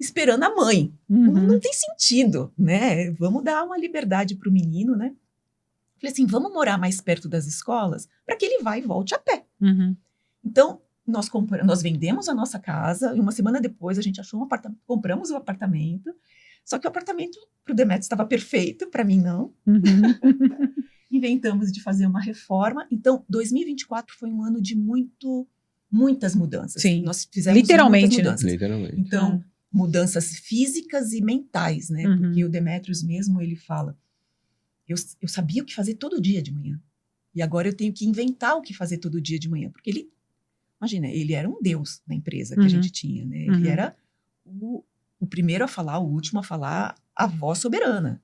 esperando a mãe. Não tem sentido, né? Vamos dar uma liberdade para o menino, né? Falei assim, vamos morar mais perto das escolas para que ele vá e volte a pé. Então, nós vendemos a nossa casa e uma semana depois a gente achou um apartamento, compramos o apartamento, só que o apartamento para o Demetrios estava perfeito, para mim não. Inventamos de fazer uma reforma. Então, 2024 foi um ano de muitas mudanças.
Sim.
Nós fizemos
literalmente,
muitas mudanças.
Literalmente.
Então, mudanças físicas e mentais, né? Porque o Demetrios mesmo, ele fala, eu sabia o que fazer todo dia de manhã. E agora eu tenho que inventar o que fazer todo dia de manhã. Porque imagina, ele era um deus na empresa que a gente tinha, né? Ele era o primeiro a falar, o último a falar, a voz soberana.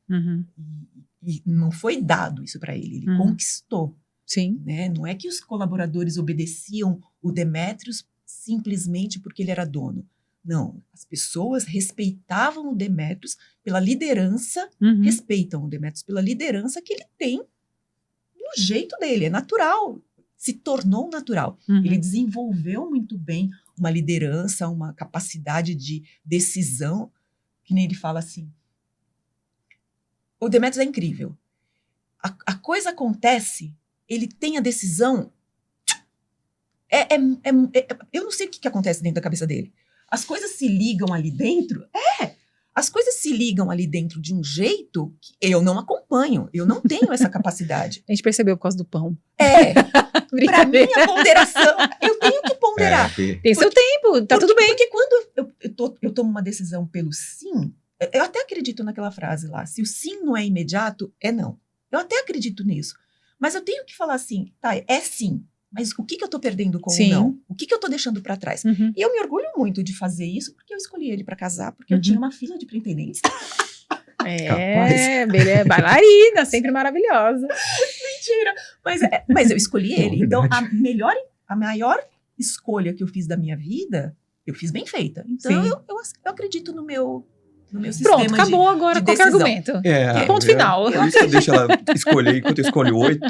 E não foi dado isso para ele, ele conquistou.
Sim.
Né? Não é que os colaboradores obedeciam o Demetrios simplesmente porque ele era dono. Não, as pessoas respeitavam o Demetrios pela liderança, respeitam o Demetrios pela liderança que ele tem no jeito dele, é natural, se tornou natural. Ele desenvolveu muito bem uma liderança, uma capacidade de decisão, que nem ele fala assim, o Demetrios é incrível, a coisa acontece, ele tem a decisão, eu não sei o que acontece dentro da cabeça dele. As coisas se ligam ali dentro, as coisas se ligam ali dentro de um jeito que eu não acompanho, eu não tenho essa capacidade.
A gente percebeu por causa do pão.
Para mim a ponderação, eu tenho que ponderar.
Tem seu tempo, tá tudo bem.
Porque quando eu tomo uma decisão pelo sim, eu até acredito naquela frase lá, se o sim não é imediato, é não. Eu até acredito nisso, mas eu tenho que falar assim, tá, é sim. Mas o que eu tô perdendo com o não? O que eu tô deixando para trás? E eu me orgulho muito de fazer isso, porque eu escolhi ele para casar, porque eu tinha uma filha de pretendentes.
Ele é bailarina, sempre maravilhosa.
Mentira! Mas eu escolhi ele. Então, a maior escolha que eu fiz da minha vida, eu fiz bem feita. Então, eu acredito no meu sistema.
Pronto, acabou agora
de
qualquer
decisão.
argumento. Ponto final.
Por isso eu deixo ela escolher, enquanto eu escolho 8.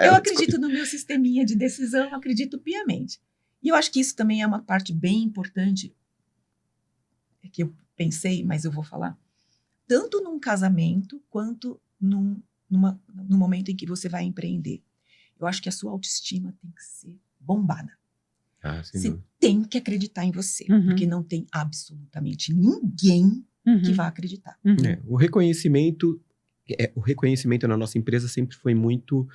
Eu acredito no meu sisteminha de decisão, eu acredito piamente. E eu acho que isso também é uma parte bem importante, que eu pensei, mas eu vou falar, tanto num casamento, quanto no momento em que você vai empreender. Eu acho que a sua autoestima tem que ser bombada. Você tem que acreditar em você, porque não tem absolutamente ninguém que vai acreditar.
O reconhecimento na nossa empresa sempre foi muito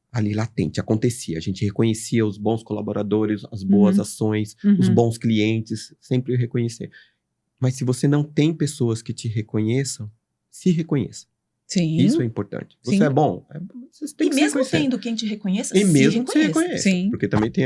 ali latente, acontecia. A gente reconhecia os bons colaboradores, as boas ações, os bons clientes, sempre reconhecer. Mas se você não tem pessoas que te reconheçam, se reconheça.
Sim.
Isso é importante. Você
Sim.
é bom? Você tem
E
que se
mesmo
reconhecer.
tendo quem te reconheça,
E mesmo que se
reconheça.
reconheça.
Sim.
Porque também tem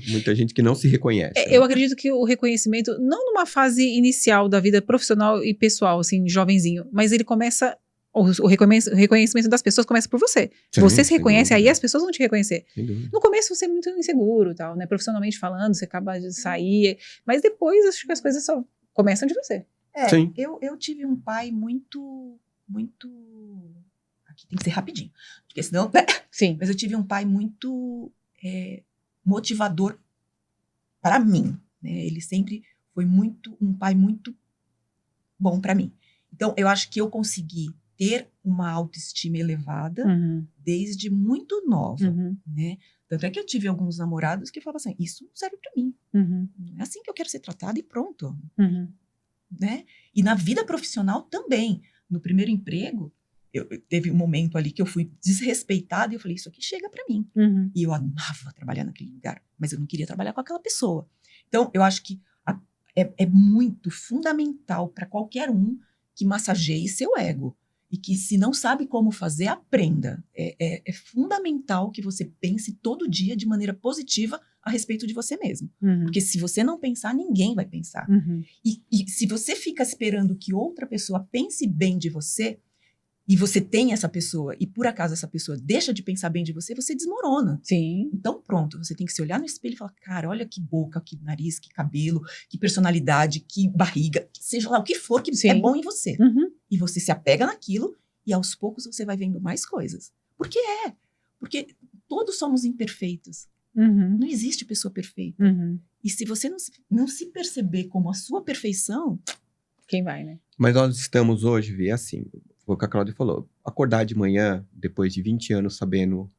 muita gente que não se reconhece.
Eu acredito que o reconhecimento, não numa fase inicial da vida profissional e pessoal, assim, jovenzinho, mas ele começa, o reconhecimento das pessoas começa por você.
Sim,
Você se
sem
reconhece,
dúvida.
aí as pessoas vão te reconhecer.
Sem dúvida.
No começo você é muito inseguro, tal, né? Profissionalmente falando, você acaba de sair, mas depois acho que as coisas só começam de você.
Sim.
Eu tive um pai muito... Aqui tem que ser rapidinho, porque senão...
Sim.
Mas eu tive um pai muito motivador para mim, né? Ele sempre foi um pai muito bom para mim. Então, eu acho que eu consegui ter uma autoestima elevada
Uhum.
desde muito nova,
Uhum.
né? Tanto é que eu tive alguns namorados que falavam assim, isso não serve para mim,
Uhum.
não é assim que eu quero ser tratada e pronto,
Uhum.
né? E na vida profissional também. No primeiro emprego, teve um momento ali que eu fui desrespeitada e eu falei, isso aqui chega para mim.
Uhum.
E eu amava trabalhar naquele lugar, mas eu não queria trabalhar com aquela pessoa. Então, eu acho que é muito fundamental para qualquer um que massageie seu ego. E que, se não sabe como fazer, aprenda. É fundamental que você pense todo dia de maneira positiva a respeito de você mesmo.
Uhum.
Porque se você não pensar, ninguém vai pensar.
Uhum.
E se você fica esperando que outra pessoa pense bem de você, e você tem essa pessoa, e por acaso essa pessoa deixa de pensar bem de você, você desmorona.
Sim.
Então pronto, você tem que se olhar no espelho e falar, cara, olha que boca, que nariz, que cabelo, que personalidade, que barriga, que seja lá o que for que
Sim.
é bom em você.
Uhum.
E você se apega naquilo e aos poucos você vai vendo mais coisas. Porque todos somos imperfeitos.
Uhum.
Não existe pessoa perfeita.
Uhum.
E se você não se perceber como a sua perfeição,
Quem vai, né?
Mas nós estamos hoje, Vê, assim, foi o que a Cláudia falou, acordar de manhã, depois de 20 anos sabendo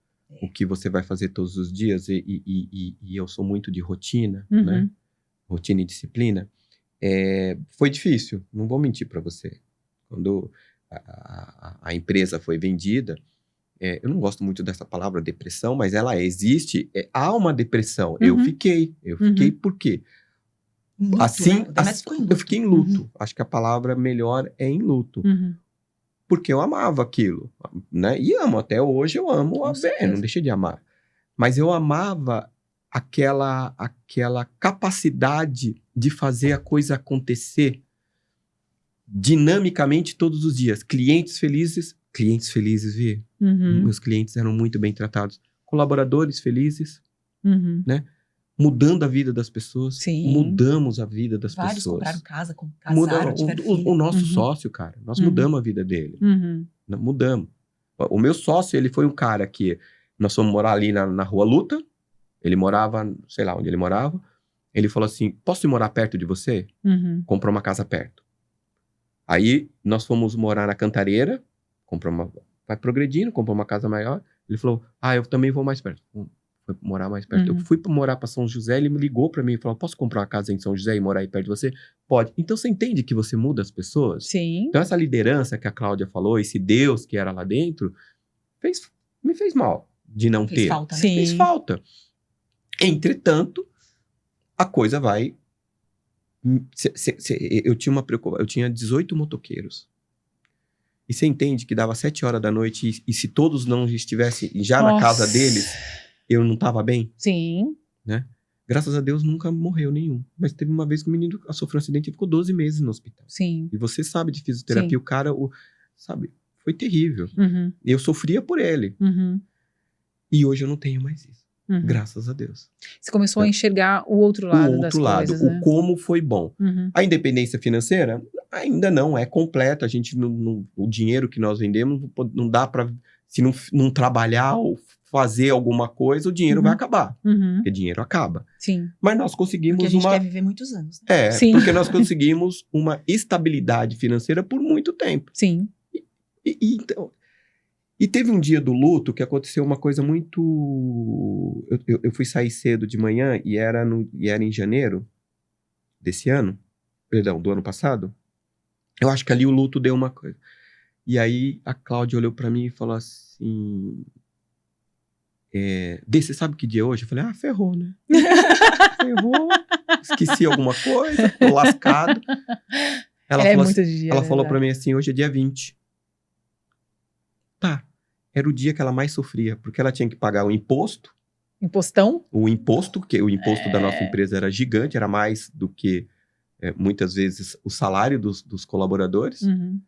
o que você vai fazer todos os dias, e eu sou muito de rotina,
Uhum.
né? Rotina e disciplina, foi difícil, não vou mentir para você. Quando a empresa foi vendida, eu não gosto muito dessa palavra depressão, mas ela existe, há uma depressão.
Uhum.
Eu fiquei por quê?
um luto,
Assim,
né? O Demetrius ficou em luto.
eu fiquei em luto. Acho que a palavra melhor é em luto.
Uhum.
Porque eu amava aquilo, né? E amo, até hoje eu amo a
Com
Bé,
certeza.
não deixei de amar. Mas eu amava aquela capacidade de fazer a coisa acontecer dinamicamente todos os dias. Clientes felizes, Vi.
Uhum.
Meus clientes eram muito bem tratados. Colaboradores felizes,
Uhum.
mudando a vida das pessoas.
Sim.
Mudamos a vida das
Vários
pessoas.
compraram casa, casaram, tiveram filho.
O nosso
Uhum.
sócio, cara, nós
Uhum.
mudamos a vida dele.
Uhum.
Mudamos. O meu sócio, ele foi um cara que nós fomos morar ali na Rua Luta. Ele morava, sei lá onde ele morava. Ele falou assim, posso ir morar perto de você?
Uhum.
Comprou uma casa perto. Aí nós fomos morar na Cantareira. Vai progredindo, comprou uma casa maior. Ele falou, eu também vou mais perto. Foi morar mais perto.
Uhum.
Eu fui morar para São José, ele me ligou para mim e falou, posso comprar uma casa em São José e morar aí perto de você? Pode. Então você entende que você muda as pessoas?
Sim.
Então essa liderança que a Cláudia falou, esse Deus que era lá dentro, me fez mal de não
Fez
ter.
falta, né?
Sim.
Fez falta. Entretanto, a coisa vai... Eu tinha uma preocupação, eu tinha 18 motoqueiros. E você entende que dava 7 horas da noite e se todos não estivessem já na casa deles, eu não estava bem?
Sim.
Graças a Deus nunca morreu nenhum. Mas teve uma vez que o menino sofreu um acidente e ficou 12 meses no hospital.
Sim.
E você sabe de fisioterapia,
Sim.
o cara, sabe, foi terrível.
Uhum.
Eu sofria por ele.
Uhum.
E hoje eu não tenho mais isso.
Uhum.
Graças a Deus.
Você começou a enxergar o outro lado
O
das
outro lado,
coisas, né?
o como foi bom.
Uhum.
A independência financeira ainda não é completa. A gente o dinheiro que nós vendemos não dá para, se não trabalhar ou fazer alguma coisa, o dinheiro
Uhum.
vai acabar.
Uhum.
Porque dinheiro acaba.
Sim.
Mas nós conseguimos
Porque a gente quer viver muitos anos. Né?
Sim.
porque nós conseguimos uma estabilidade financeira por muito tempo.
Sim.
E teve um dia do luto que aconteceu uma coisa muito... Eu fui sair cedo de manhã e era em janeiro desse ano. Perdão, do ano passado. Eu acho que ali o luto deu uma coisa. E aí a Cláudia olhou pra mim e falou assim... Dê, você sabe que dia é hoje? Eu falei, ferrou, né? Ferrou. Esqueci alguma coisa, tô lascado. Ela falou,
muito dia.
ela falou pra mim assim, hoje é dia 20. era o dia que ela mais sofria, porque ela tinha que pagar o imposto,
Impostão?
que o imposto da nossa empresa era gigante, era mais do que, muitas vezes, o salário dos colaboradores,
Uhum.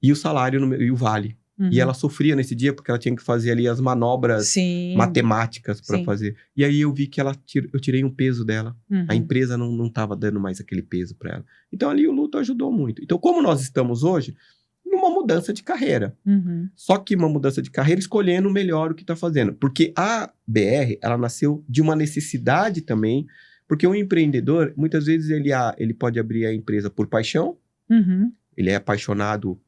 e o salário e o vale.
Uhum.
E ela sofria nesse dia, porque ela tinha que fazer ali as manobras
Sim.
matemáticas para
Sim.
fazer. E aí eu vi que eu tirei um peso dela.
Uhum.
A empresa não estava dando mais aquele peso para ela. Então ali o luto ajudou muito. Então como nós estamos hoje, numa mudança de carreira.
Uhum.
Só que uma mudança de carreira escolhendo melhor o que está fazendo. Porque a BR, ela nasceu de uma necessidade também, porque o empreendedor, muitas vezes ele pode abrir a empresa por paixão,
Uhum.
ele é apaixonado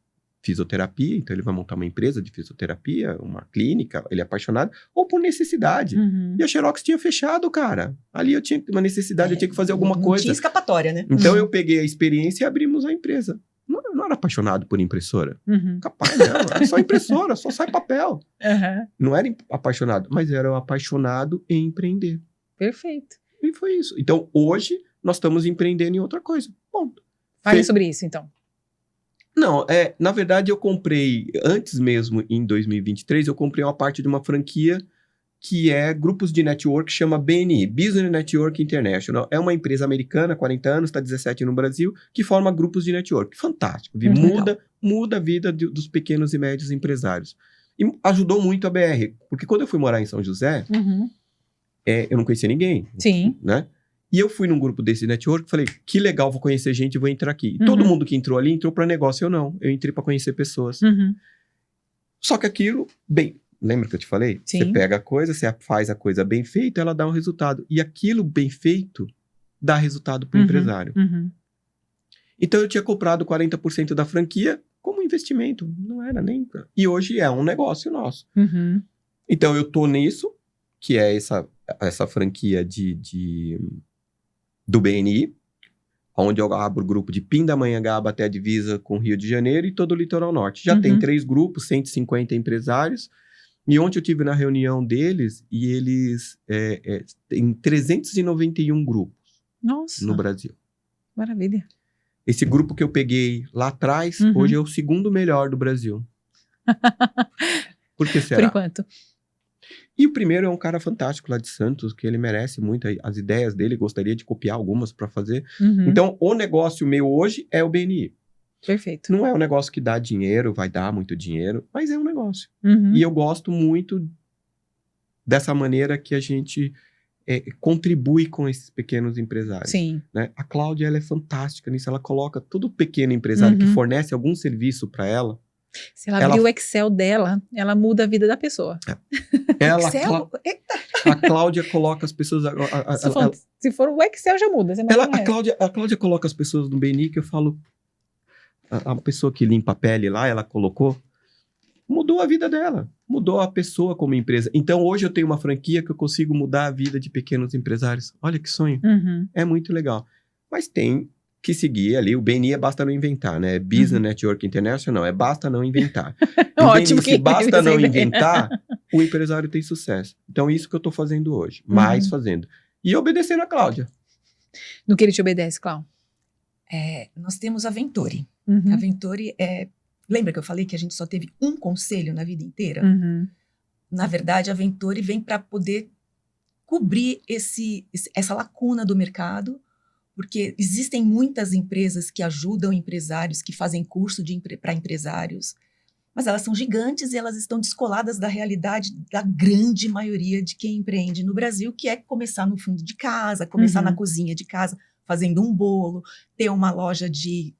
fisioterapia, então ele vai montar uma empresa de fisioterapia, uma clínica, ele é apaixonado, ou por necessidade.
Uhum.
E a Xerox tinha fechado, cara. Ali eu tinha uma necessidade, eu tinha que fazer alguma coisa.
Não tinha escapatória, né?
Então eu peguei a experiência e abrimos a empresa. Não era apaixonado por impressora.
Uhum.
Capaz, não. Era só impressora, só sai papel.
Uhum.
Não era apaixonado, mas era apaixonado em empreender.
Perfeito.
E foi isso. Então hoje nós estamos empreendendo em outra coisa. Ponto.
Fale sobre isso, então.
Não, na verdade eu comprei, antes mesmo, em 2023, eu comprei uma parte de uma franquia que é grupos de network, chama BNI, Business Network International. É uma empresa americana, 40 anos, está 17 no Brasil, que forma grupos de network. Fantástico. Muda a vida dos pequenos e médios empresários. E ajudou muito a BR, porque quando eu fui morar em São José,
Uhum.
eu não conhecia ninguém.
Sim.
Né? E eu fui num grupo desse network, falei, que legal, vou conhecer gente e vou entrar aqui.
Uhum.
Todo mundo que entrou ali, entrou para negócio, eu não. Eu entrei para conhecer pessoas.
Uhum.
Só que aquilo, lembra que eu te falei?
Sim.
Você pega a coisa, você faz a coisa bem feita, ela dá um resultado. E aquilo bem feito dá resultado para o empresário.
Uhum.
Então eu tinha comprado 40% da franquia como investimento. Não era nem... E hoje é um negócio nosso.
Uhum.
Então eu tô nisso, que é essa franquia do BNI, onde eu abro o grupo de Pindamonhangaba até a divisa com Rio de Janeiro e todo o litoral norte. Já tem 3 grupos, 150 empresários. E ontem eu tive na reunião deles e eles têm 391 grupos.
Nossa.
No Brasil.
Maravilha.
Esse grupo que eu peguei lá atrás, hoje é o segundo melhor do Brasil. Por que será?
Por enquanto.
E o primeiro é um cara fantástico lá de Santos, que ele merece muito as ideias dele, gostaria de copiar algumas para fazer.
Uhum.
Então, o negócio meu hoje é o BNI.
Perfeito.
Não é um negócio que dá dinheiro, vai dar muito dinheiro, mas é um negócio.
Uhum.
E eu gosto muito dessa maneira que a gente contribui com esses pequenos empresários.
Sim.
Né? A Cláudia, ela é fantástica nisso, ela coloca todo pequeno empresário que fornece algum serviço para ela.
Se ela abrir o Excel dela, ela muda a vida da pessoa.
Excel?
A Cláudia coloca as pessoas...
Se for o Excel, já muda.
A Cláudia coloca as pessoas no BNI, que eu falo... A pessoa que limpa a pele lá, ela colocou... Mudou a vida dela. Mudou a pessoa como empresa. Então, hoje eu tenho uma franquia que eu consigo mudar a vida de pequenos empresários. Olha que sonho.
Uhum.
É muito legal. Mas tem que seguir ali. O BNI é basta não inventar, né? Business Network International é basta não inventar.
Ótimo.
BNI, se basta não inventar, o empresário tem sucesso. Então, isso que eu estou fazendo hoje. Mais fazendo. E obedecendo a Cláudia.
No que ele te obedece, Cláudio?
Nós temos a Venturi.
Uhum.
A Venturi Lembra que eu falei que a gente só teve um conselho na vida inteira?
Uhum.
Na verdade, a Venturi vem para poder cobrir essa lacuna do mercado, porque existem muitas empresas que ajudam empresários, que fazem curso para empresários, mas elas são gigantes e elas estão descoladas da realidade da grande maioria de quem empreende no Brasil, que é começar no fundo de casa, começar na cozinha de casa, fazendo um bolo, ter uma loja que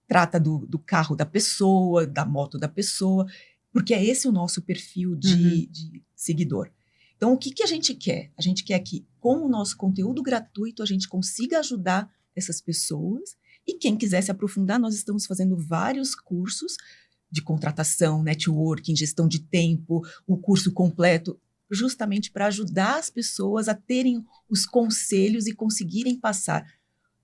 trata do carro da pessoa, da moto da pessoa, porque é esse o nosso perfil de seguidor. Então, o que a gente quer? A gente quer que, com o nosso conteúdo gratuito, a gente consiga ajudar essas pessoas, e quem quiser se aprofundar, nós estamos fazendo vários cursos de contratação, networking, gestão de tempo, o curso completo, justamente para ajudar as pessoas a terem os conselhos e conseguirem passar,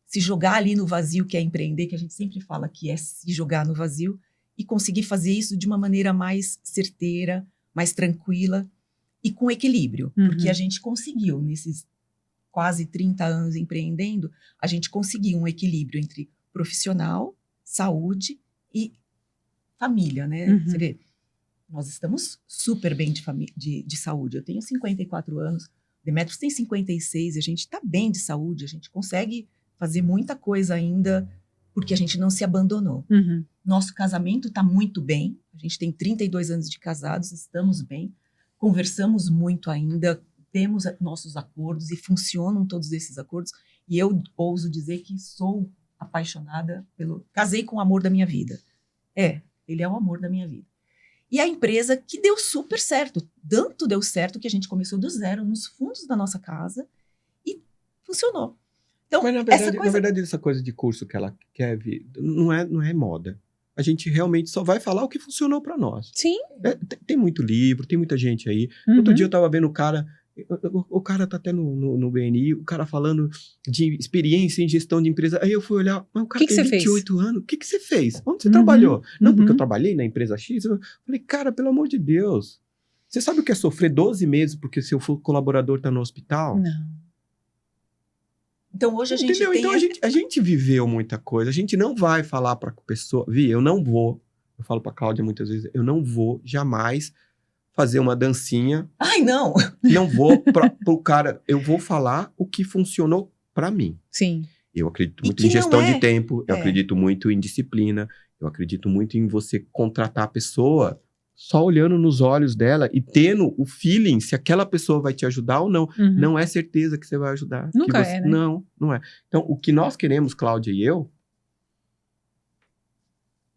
se jogar ali no vazio, que é empreender, que a gente sempre fala que é se jogar no vazio, e conseguir fazer isso de uma maneira mais certeira, mais tranquila e com equilíbrio. Porque a gente conseguiu, nesses quase 30 anos empreendendo, a gente conseguiu um equilíbrio entre profissional, saúde e família, né? Você vê, nós estamos super bem de saúde. Eu tenho 54 anos, Demetrios tem 56, a gente está bem de saúde, a gente consegue fazer muita coisa ainda, porque a gente não se abandonou.
Uhum.
Nosso casamento está muito bem, a gente tem 32 anos de casados, estamos bem, conversamos muito ainda, temos nossos acordos e funcionam todos esses acordos, e eu ouso dizer que sou apaixonada casei com o amor da minha vida. Ele é o amor da minha vida. E a empresa que deu super certo, tanto deu certo que a gente começou do zero nos fundos da nossa casa e funcionou. Então,
Mas na verdade, essa coisa de curso que ela quer vir, não é moda. A gente realmente só vai falar o que funcionou para nós.
Sim.
Tem muito livro, tem muita gente aí.
Uhum.
Outro dia eu tava vendo o cara tá até no BNI, o cara falando de experiência em gestão de empresa. Aí eu fui olhar, mas o cara tem 28 anos. O que você fez? Onde você trabalhou? Não, porque eu trabalhei na empresa X. Eu falei, cara, pelo amor de Deus. Você sabe o que é sofrer 12 meses porque seu colaborador tá no hospital?
Não.
Então hoje a gente tem...
Então a gente viveu muita coisa. A gente não vai falar pra pessoa... eu não vou... Eu falo pra Cláudia muitas vezes, eu não vou jamais fazer uma dancinha.
Ai, não!
Não vou pro cara... Eu vou falar o que funcionou pra mim.
Sim.
Eu acredito muito em gestão de tempo. Eu acredito muito em disciplina. Eu acredito muito em você contratar a pessoa só olhando nos olhos dela e tendo o feeling se aquela pessoa vai te ajudar ou não.
Uhum.
Não é certeza que você vai ajudar.
Nunca é, né?
Não é. Então, o que nós queremos, Cláudia e eu,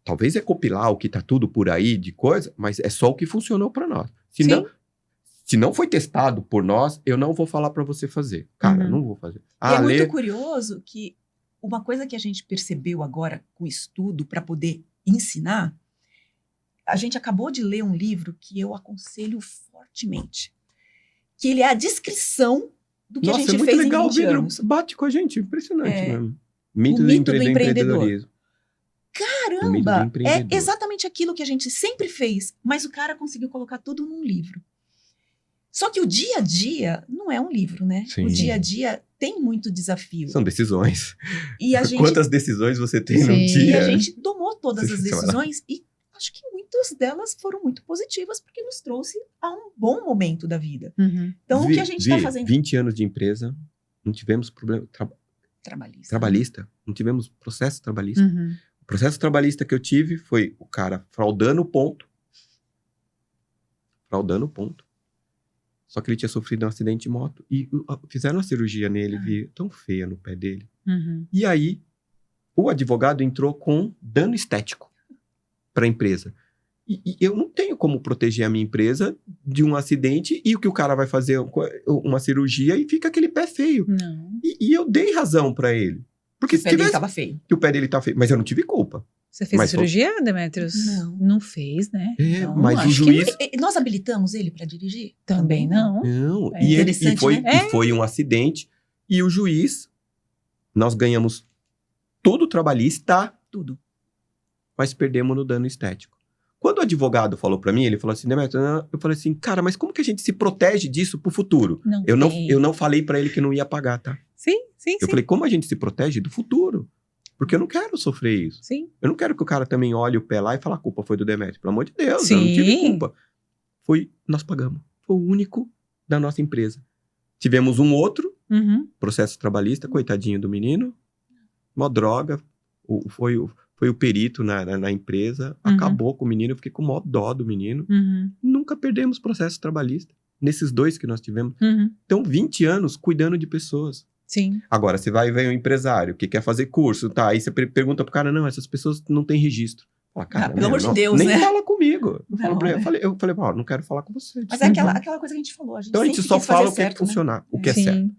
talvez é compilar o que tá tudo por aí de coisa, mas é só o que funcionou para nós. Se não foi testado por nós, eu não vou falar para você fazer. Cara, eu não vou fazer.
E é muito curioso que uma coisa que a gente percebeu agora com estudo para poder ensinar, a gente acabou de ler um livro que eu aconselho fortemente, que ele é a descrição do que a gente fez em 20 anos.
Bate com a gente, impressionante mesmo.
O mito do
empreendedorismo.
Caramba! É exatamente aquilo que a gente sempre fez, mas o cara conseguiu colocar tudo num livro. Só que o dia a dia não é um livro, né?
Sim.
O dia a dia tem muito desafio.
São decisões.
E a gente...
Quantas decisões você tem no dia?
E a gente tomou todas as decisões e acho que muitas delas foram muito positivas porque nos trouxe a um bom momento da vida.
Uhum.
Então, o que a gente está fazendo...
20 anos de empresa, não tivemos problema trabalhista. Não tivemos processo trabalhista.
Uhum.
O processo trabalhista que eu tive foi o cara fraudando o ponto. Só que ele tinha sofrido um acidente de moto. E fizeram uma cirurgia nele, vi tão feia no pé dele.
Uhum.
E aí, o advogado entrou com dano estético para a empresa. E eu não tenho como proteger a minha empresa de um acidente e o que o cara vai fazer uma cirurgia e fica aquele pé feio.
Não.
E eu dei razão para ele. Porque
o pé dele estava feio.
Que o pé dele estava feio. Mas eu não tive culpa.
Você fez a cirurgia, Demetrios?
Não.
Não fez, né?
Não, mas o juiz...
Nós habilitamos ele para dirigir?
Também não.
Não.
É
interessante,
né?
E foi um acidente. E o juiz... Nós ganhamos tudo trabalhista.
Tudo.
Mas perdemos no dano estético. Quando o advogado falou para mim, ele falou assim, Demetrios, eu falei assim, cara, mas como que a gente se protege disso pro futuro? Eu não falei para ele que não ia pagar, tá?
Sim.
Eu falei, como a gente se protege do futuro? Porque eu não quero sofrer isso.
Sim.
Eu não quero que o cara também olhe o pé lá e fale, a culpa foi do Demetrios. Pelo amor de Deus,
Sim.
eu não tive culpa. Nós pagamos. Foi o único da nossa empresa. Tivemos um outro processo trabalhista, coitadinho do menino, uma droga, foi o perito na empresa, acabou com o menino, eu fiquei com o maior dó do menino. Nunca perdemos processo trabalhista, nesses 2 que nós tivemos. Então, 20 anos cuidando de pessoas.
Sim.
Agora, você vai ver um empresário que quer fazer curso, tá? Aí você pergunta pro cara, não, essas pessoas não têm registro. Fala, cara,
pelo amor de Deus,
nem
né?
fala comigo. Eu falei, não quero falar com você.
Mas é aquela coisa que a gente falou.
Então, a gente só fala o que é funcionar, o que é
Sim.
certo.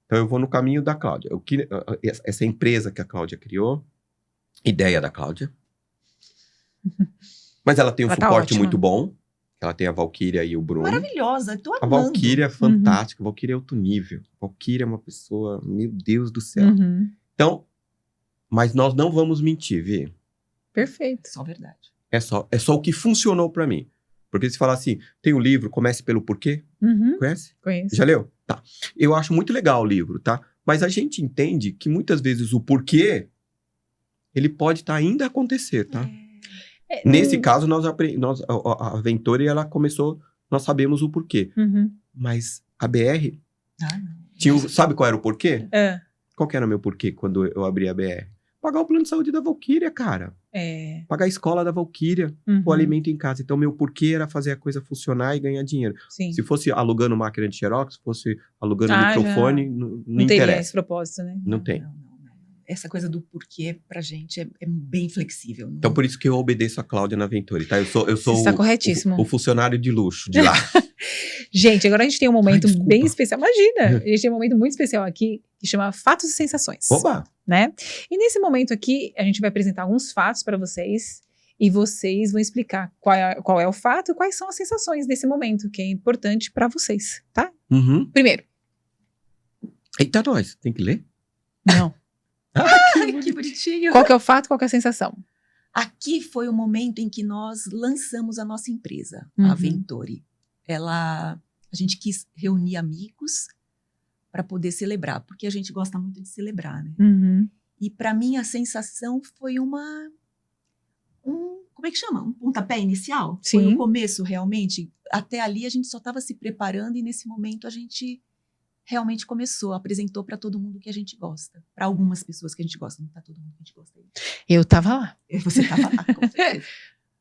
Então, eu vou no caminho da Cláudia. Essa empresa que a Cláudia criou, ideia da Cláudia. Mas ela tem um suporte muito bom. Ela tem a Valquíria e o Bruno.
Maravilhosa, tô amando.
A Valquíria é fantástica, a Valquíria é outro nível. A Valquíria é uma pessoa, meu Deus do céu. Então, mas nós não vamos mentir, Vi.
Perfeito.
Só verdade.
É só o que funcionou pra mim. Porque se falar assim, tem um livro, Comece pelo Porquê. Conhece?
Conheço.
Já leu? Tá. Eu acho muito legal o livro, tá? Mas a gente entende que muitas vezes o porquê, ele pode ainda acontecer, tá? Nesse caso, a Venturi, ela começou, nós sabemos o porquê.
Uhum.
Mas a BR,
Não.
sabe qual era o porquê?
É.
Qual que era o meu porquê quando eu abri a BR? Pagar o plano de saúde da Valquíria, cara. Pagar a escola da Valquíria, o alimento em casa. Então, meu porquê era fazer a coisa funcionar e ganhar dinheiro.
Sim.
Se fosse alugando máquina de xerox, se fosse alugando
Ah,
microfone,
não teria
interessa.
esse propósito, né?
Não tem.
Não. Essa coisa do porquê, pra gente, é bem flexível.
Então, por isso que eu obedeço a Cláudia na Venturi, tá? Eu sou
Você está corretíssimo.
o funcionário de luxo de lá.
Gente, agora a gente tem um momento
desculpa.
bem especial. Imagina! A gente tem um momento muito especial aqui, que chama Fatos e Sensações.
Oba!
Né? E nesse momento aqui, a gente vai apresentar alguns fatos para vocês, e vocês vão explicar qual é o fato e quais são as sensações desse momento, que é importante para vocês, tá?
Uhum.
Primeiro.
Eita, nós. Tem que ler?
Não.
Ai, que bonitinho.
Qual que é o fato, qual que é a sensação?
Aqui foi o momento em que nós lançamos a nossa empresa,
Uhum.
a Venturi. A gente quis reunir amigos para poder celebrar, porque a gente gosta muito de celebrar, né?
Uhum.
E para mim a sensação foi como é que chama? Um pontapé inicial?
Sim.
Foi o começo, realmente. Até ali a gente só estava se preparando e nesse momento a gente realmente começou, apresentou para todo mundo que a gente gosta. Para algumas pessoas que a gente gosta, não tá todo mundo que a gente gosta aí.
Eu tava lá.
Você estava lá, com certeza.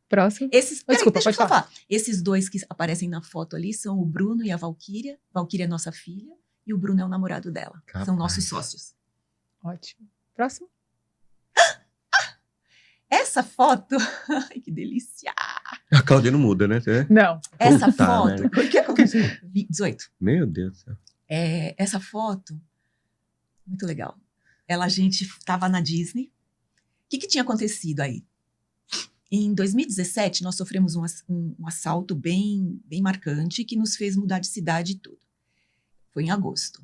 Próximo.
Desculpa,
pode
deixa eu falar. Esses dois que aparecem na foto ali são o Bruno e a Valquíria. Valquíria é nossa filha e o Bruno é o namorado dela.
Capaz.
São nossos sócios.
Ótimo. Próximo.
Essa foto, ai que delícia!
A Cláudia não muda, né?
Não.
Essa
Puta
foto,
merda.
o que aconteceu? 18.
Meu Deus do céu.
Essa foto, muito legal. A gente estava na Disney. O que tinha acontecido aí? Em 2017, nós sofremos um assalto bem marcante que nos fez mudar de cidade e tudo. Foi em agosto.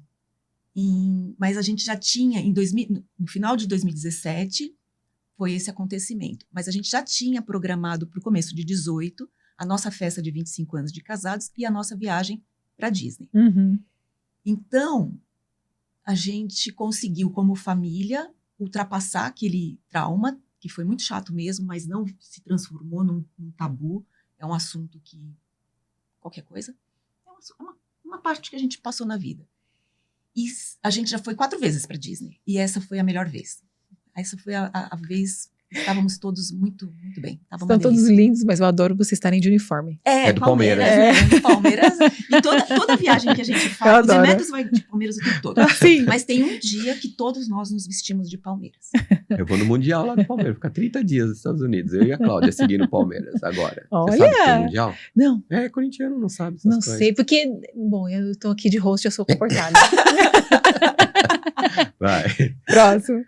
Mas a gente já tinha, no final de 2017, foi esse acontecimento. Mas a gente já tinha programado para o começo de 18 a nossa festa de 25 anos de casados e a nossa viagem para Disney.
Uhum.
Então, a gente conseguiu, como família, ultrapassar aquele trauma, que foi muito chato mesmo, mas não se transformou num tabu. É um assunto que, qualquer coisa, é uma parte que a gente passou na vida. E a gente já foi 4 vezes para Disney, e essa foi a melhor vez. Essa foi a vez que estávamos todos muito, muito bem.
Estão todos lindos, mas eu adoro vocês estarem de uniforme.
É do Palmeiras.
Palmeiras. E toda viagem que a gente faz, o Demetrios vai de Palmeiras o tempo todo.
Sim.
Mas tem um dia que todos nós nos vestimos de Palmeiras.
Eu vou no Mundial lá do Palmeiras, ficar 30 dias nos Estados Unidos. Eu e a Cláudia seguindo o Palmeiras agora.
Olha!
Você sabe que é o Mundial?
Não.
É, corintiano não sabe essas
Não
coisas.
sei, porque, bom, eu tô aqui de host, eu sou comportada.
Vai.
Próximo.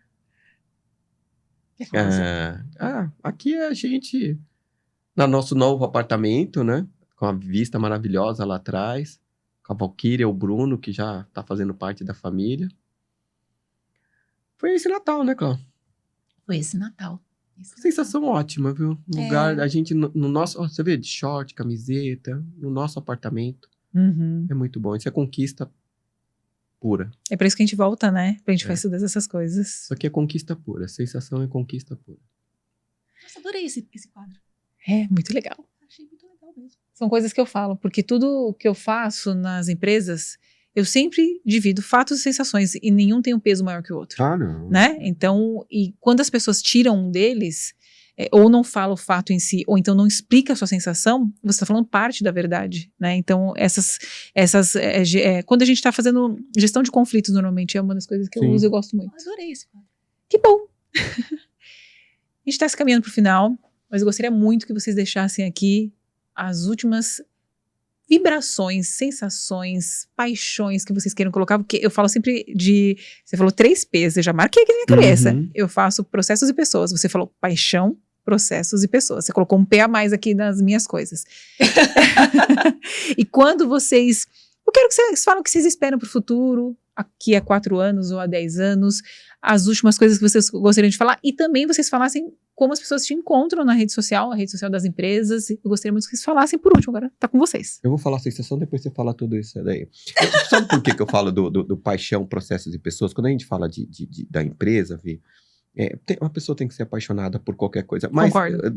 Aqui é a gente, no nosso novo apartamento, né? Com a vista maravilhosa lá atrás. Com a Valquíria, o Bruno, que já tá fazendo parte da família. Foi esse Natal, né, Cláudia?
Foi esse Natal.
Sensação ótima, viu? Lugar, a gente no nosso... Ó, você vê, de short, camiseta, no nosso apartamento.
Uhum.
É muito bom. Isso é conquista pura.
É por isso que a gente volta, né? Pra gente fazer todas essas coisas.
Isso aqui é conquista pura. Sensação é conquista pura.
Nossa, adorei esse quadro.
É, muito legal.
Achei muito legal mesmo.
São coisas que eu falo, porque tudo que eu faço nas empresas, eu sempre divido fatos e sensações, e nenhum tem um peso maior que o outro.
Ah, não.
Né? Então, e quando as pessoas tiram um deles, ou não fala o fato em si, ou então não explica a sua sensação, você está falando parte da verdade, né? Então, quando a gente está fazendo gestão de conflitos, normalmente é uma das coisas que eu uso e eu gosto muito.
Adorei esse quadro.
Que bom! A gente está se caminhando para o final, mas eu gostaria muito que vocês deixassem aqui as últimas vibrações, sensações, paixões que vocês queiram colocar, porque eu falo sempre você falou 3 P's, eu já marquei aqui na minha cabeça.
Uhum.
Eu faço processos e pessoas. Você falou paixão, processos e pessoas. Você colocou um P a mais aqui nas minhas coisas. E quando vocês... Eu quero que vocês falem o que vocês esperam para o futuro, aqui há 4 anos ou há 10 anos, as últimas coisas que vocês gostariam de falar, e também vocês falassem como as pessoas te encontram na rede social, a rede social das empresas. Eu gostaria muito que vocês falassem por último, agora tá com vocês.
Eu vou falar a sensação, depois você fala tudo isso daí. Sabe por que eu falo do paixão, processos e pessoas? Quando a gente fala da empresa, Vi, Uma pessoa tem que ser apaixonada por qualquer coisa. Mas
Concordo.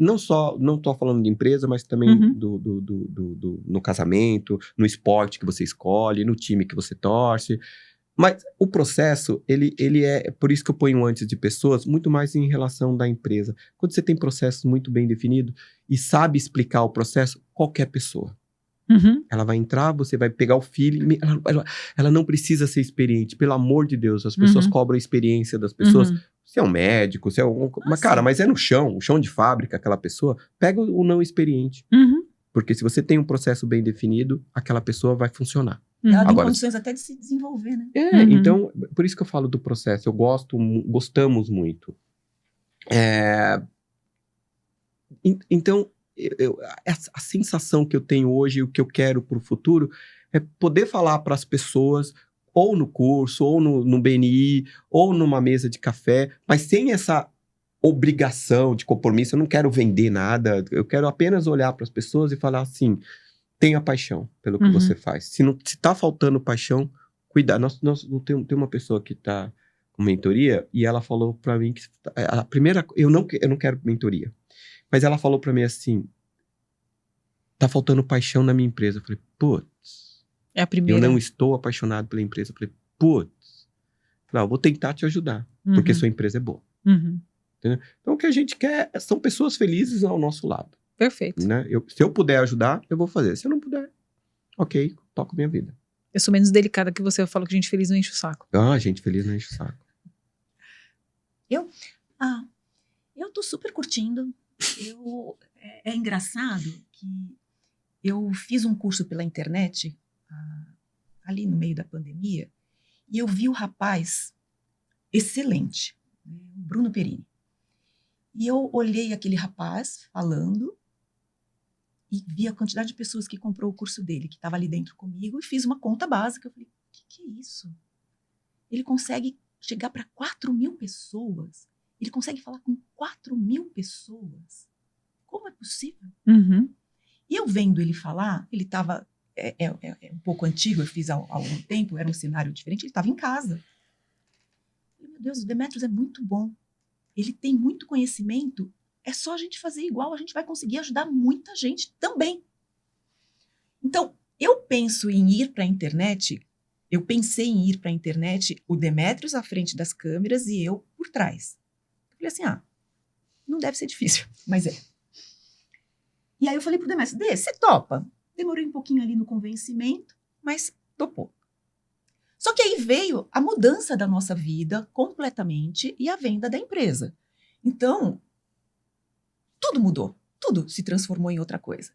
não tô falando de empresa, mas também no casamento, no esporte que você escolhe, no time que você torce. Mas o processo, ele é, por isso que eu ponho antes de pessoas, muito mais em relação da empresa. Quando você tem processos muito bem definidos e sabe explicar o processo, qualquer pessoa. Ela vai entrar, você vai pegar o feeling, ela não precisa ser experiente, pelo amor de Deus, as pessoas cobram a experiência das pessoas. Se é um médico, se é um... Mas, cara, mas é no chão, o chão de fábrica, aquela pessoa, pega o não experiente. Porque se você tem um processo bem definido, aquela pessoa vai funcionar.
Ela tem
Agora,
condições até de se desenvolver, né?
Então, por isso que eu falo do processo. Gostamos muito. Então, a sensação que eu tenho hoje, o que eu quero para o futuro, é poder falar para as pessoas, ou no curso, ou no BNI, ou numa mesa de café, mas sem essa obrigação de compromisso. Eu não quero vender nada, eu quero apenas olhar para as pessoas e falar assim, tenha paixão pelo que você faz. Se tá faltando paixão, cuidar. Nós tem uma pessoa que tá com mentoria e ela falou para mim que a primeira... Eu não quero mentoria. Mas ela falou para mim assim, tá faltando paixão na minha empresa. Eu falei, putz.
É a primeira.
Eu não estou apaixonado pela empresa. Eu falei, putz. Eu vou tentar te ajudar, porque sua empresa é boa. Entendeu? Então o que a gente quer são pessoas felizes ao nosso lado.
Perfeito.
Né? Se eu puder ajudar, eu vou fazer. Se eu não puder, ok, toco minha vida.
Eu sou menos delicada que você, eu falo que gente feliz não enche o saco.
Gente feliz não enche o saco.
Eu tô super curtindo. É engraçado que eu fiz um curso pela internet, ali no meio da pandemia, e eu vi o rapaz excelente, o Bruno Perini. E eu olhei aquele rapaz falando e vi a quantidade de pessoas que comprou o curso dele, que estava ali dentro comigo, e fiz uma conta básica. Eu falei, o que é isso? Ele consegue chegar para 4.000 pessoas. Ele consegue falar com 4.000 pessoas. Como é possível? E eu vendo ele falar, ele estava... É um pouco antigo, eu fiz há algum tempo, era um cenário diferente, ele estava em casa. Eu falei, meu Deus, o Demetrios é muito bom. Ele tem muito conhecimento, é só a gente fazer igual, a gente vai conseguir ajudar muita gente também. Então, eu penso em ir para a internet, eu pensei em ir para a internet, o Demetrios à frente das câmeras e eu por trás. Eu falei assim, não deve ser difícil, mas é. E aí eu falei pro Demetrios, você topa? Demorei um pouquinho ali no convencimento, mas topou. Só que aí veio a mudança da nossa vida completamente e a venda da empresa. Então, tudo mudou, tudo se transformou em outra coisa.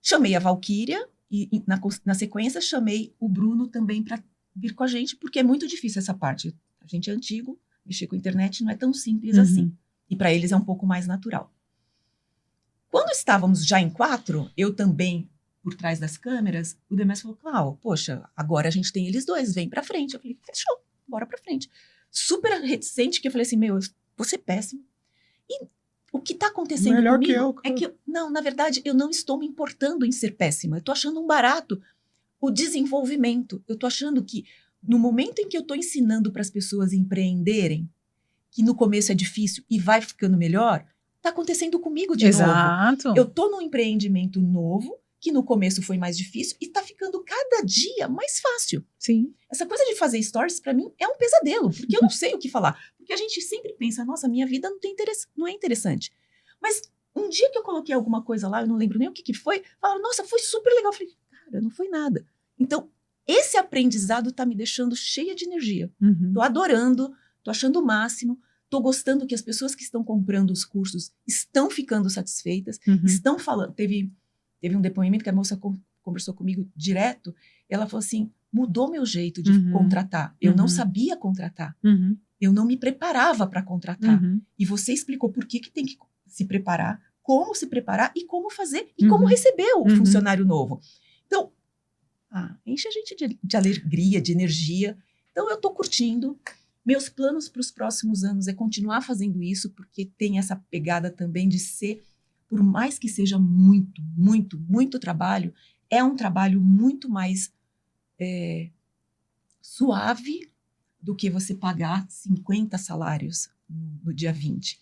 Chamei a Valquíria e na sequência chamei o Bruno também para vir com a gente, porque é muito difícil essa parte. A gente é antigo, mexer com a internet não é tão simples assim. E para eles é um pouco mais natural. Quando estávamos já em 4, eu também por trás das câmeras, o Demetrios falou, Cláudio, poxa, agora a gente tem eles dois, vem pra frente. Eu falei, fechou, bora pra frente. Super reticente, que eu falei assim, eu vou ser péssimo. E o que tá acontecendo
melhor
comigo é que, não, na verdade, eu não estou me importando em ser péssima. Eu tô achando um barato o desenvolvimento. Eu tô achando que no momento em que eu tô ensinando para as pessoas empreenderem, que no começo é difícil e vai ficando melhor, tá acontecendo comigo de novo.
Exato.
Eu tô num empreendimento novo, que no começo foi mais difícil e tá ficando cada dia mais fácil.
Sim.
Essa coisa de fazer stories, para mim, é um pesadelo, porque eu não sei o que falar. Porque a gente sempre pensa, nossa, minha vida não é interessante. Mas um dia que eu coloquei alguma coisa lá, eu não lembro nem o que foi, falaram, nossa, foi super legal. Eu falei, cara, não foi nada. Então, esse aprendizado tá me deixando cheia de energia. Tô adorando, tô achando o máximo, tô gostando que as pessoas que estão comprando os cursos estão ficando satisfeitas, estão falando, Teve um depoimento que a moça conversou comigo direto, ela falou assim, mudou meu jeito de contratar. Eu não sabia contratar. Eu não me preparava para contratar. E você explicou por que tem que se preparar, como se preparar e como fazer e como receber o funcionário novo. Então, enche a gente de alegria, de energia. Então, eu estou curtindo. Meus planos para os próximos anos é continuar fazendo isso, porque tem essa pegada também de ser... Por mais que seja muito, muito, muito trabalho, é um trabalho muito mais suave do que você pagar 50 salários no dia 20.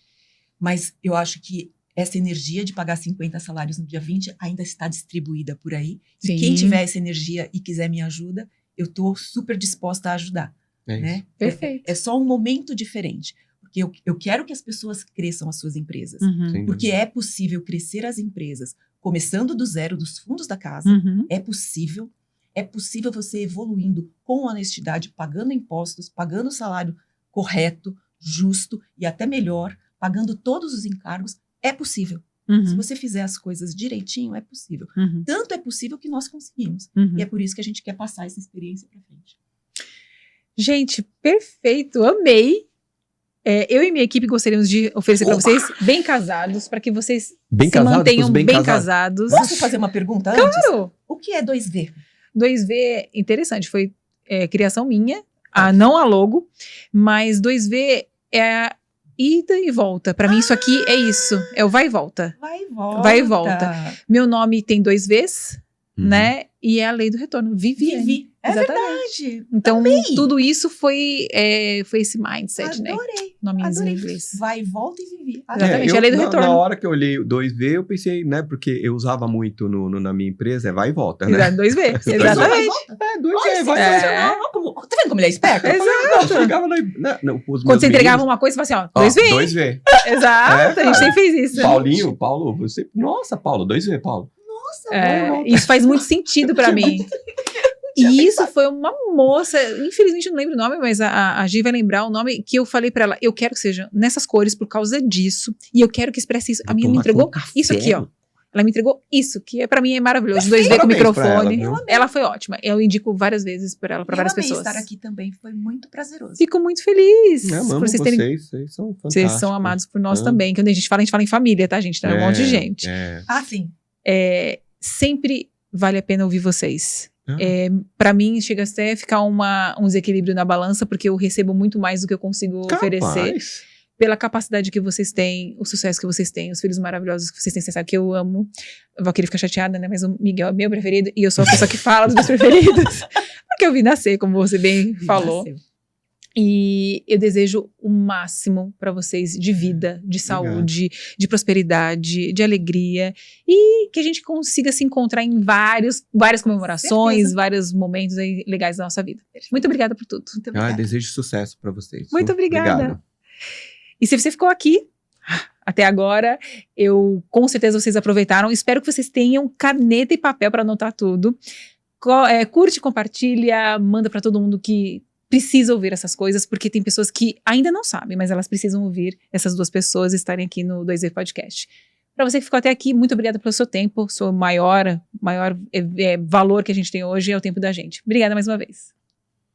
Mas eu acho que essa energia de pagar 50 salários no dia 20 ainda está distribuída por aí.
Sim.
E quem tiver essa energia e quiser me ajuda, eu estou super disposta a ajudar.
É
Né?
isso.
Perfeito.
É só um momento diferente. Porque eu quero que as pessoas cresçam as suas empresas.
Uhum.
Sem
Porque
dúvida.
é possível crescer as empresas começando do zero, dos fundos da casa.
Uhum.
É possível. É possível você evoluindo com honestidade, pagando impostos, pagando o salário correto, justo e até melhor, pagando todos os encargos. É possível. Se
Uhum.
você fizer as coisas direitinho, é possível.
Uhum.
Tanto é possível que nós conseguimos.
Uhum.
E é por isso que a gente quer passar essa experiência para frente.
Gente, perfeito, amei. Eu e minha equipe gostaríamos de oferecer para
Oba!
vocês bem casados, para que vocês
Bem
se
casado,
mantenham
pros
bem,
bem
casados.
Posso fazer uma pergunta antes?
Claro!
O que é 2V?
2V, interessante, foi criação minha, não a logo, mas 2V é a ida e volta. Para mim, isso aqui é isso, é o vai e volta.
Vai e volta.
Vai e volta. Meu nome tem 2 Vs,
Uhum.
né? E é a lei do retorno, Viviane.
Vivi. É
Exatamente.
verdade.
Então,
Amei.
tudo isso foi esse mindset, né?
Adorei.
Nominhos em
Adorei.
inglês.
Vai e volta e Vivi.
Exatamente,
eu,
a lei do
na,
retorno.
Na hora que eu olhei o 2V, eu pensei, né? Porque eu usava muito na minha empresa, vai e volta, né?
Exato, 2V,
Vai e
exatamente.
volta.
É, 2V,
Olha,
vai e
É.
volta.
sensacional. Tá vendo como ele é esperto?
Exato.
Eu chegava
Quando você entregava uma coisa, você fala assim, ó, 2V.
2V.
Exato, a gente
cara.
sempre fez isso.
Paulo, você... Nossa, Paulo, 2V, Paulo.
Nossa,
vai e volta.
Isso faz muito sentido pra mim. E isso foi uma moça, infelizmente eu não lembro o nome, mas a Gi vai lembrar o nome, que eu falei pra ela, eu quero que seja nessas cores por causa disso, e eu quero que expresse isso. A minha me entregou isso aqui, ó. Ela me entregou isso, que pra mim é maravilhoso. 2V com
Parabéns pra
microfone.
ela, viu?
Ela foi ótima. Eu indico várias vezes pra ela, pra várias pessoas.
estar aqui também, foi muito prazeroso.
Fico muito feliz
Eu amo
por vocês terem.
vocês são fantásticos.
Vocês são amados por nós
Ah.
também. Quando a gente fala em família, tá, gente? Tá um monte de gente.
Ah, sim.
Sempre vale a pena ouvir vocês.
Ah.
Pra mim, chega até a ficar um desequilíbrio na balança, porque eu recebo muito mais do que eu consigo oferecer.
Capaz.
Pela capacidade que vocês têm, o sucesso que vocês têm, os filhos maravilhosos que vocês têm, você sabe que eu amo. A Valquíria fica chateada, né? Mas o Miguel é meu preferido e eu sou a pessoa que fala dos meus preferidos. Porque eu vi nascer, como você bem falou.
Nasceu.
E eu desejo o máximo para vocês de vida, de saúde, de prosperidade, de alegria. E que a gente consiga se encontrar em várias comemorações,
Certeza.
vários momentos aí legais da nossa vida. Muito obrigada por tudo.
Muito obrigada.
Desejo sucesso pra vocês.
Muito obrigada.
Obrigado.
E se você ficou aqui até agora, com certeza vocês aproveitaram. Espero que vocês tenham caneta e papel para anotar tudo. Curte, compartilha, manda para todo mundo que precisa ouvir essas coisas, porque tem pessoas que ainda não sabem, mas elas precisam ouvir essas duas pessoas estarem aqui no 2V Podcast. Para você que ficou até aqui, muito obrigada pelo seu tempo. O maior valor que a gente tem hoje é o tempo da gente. Obrigada mais uma vez.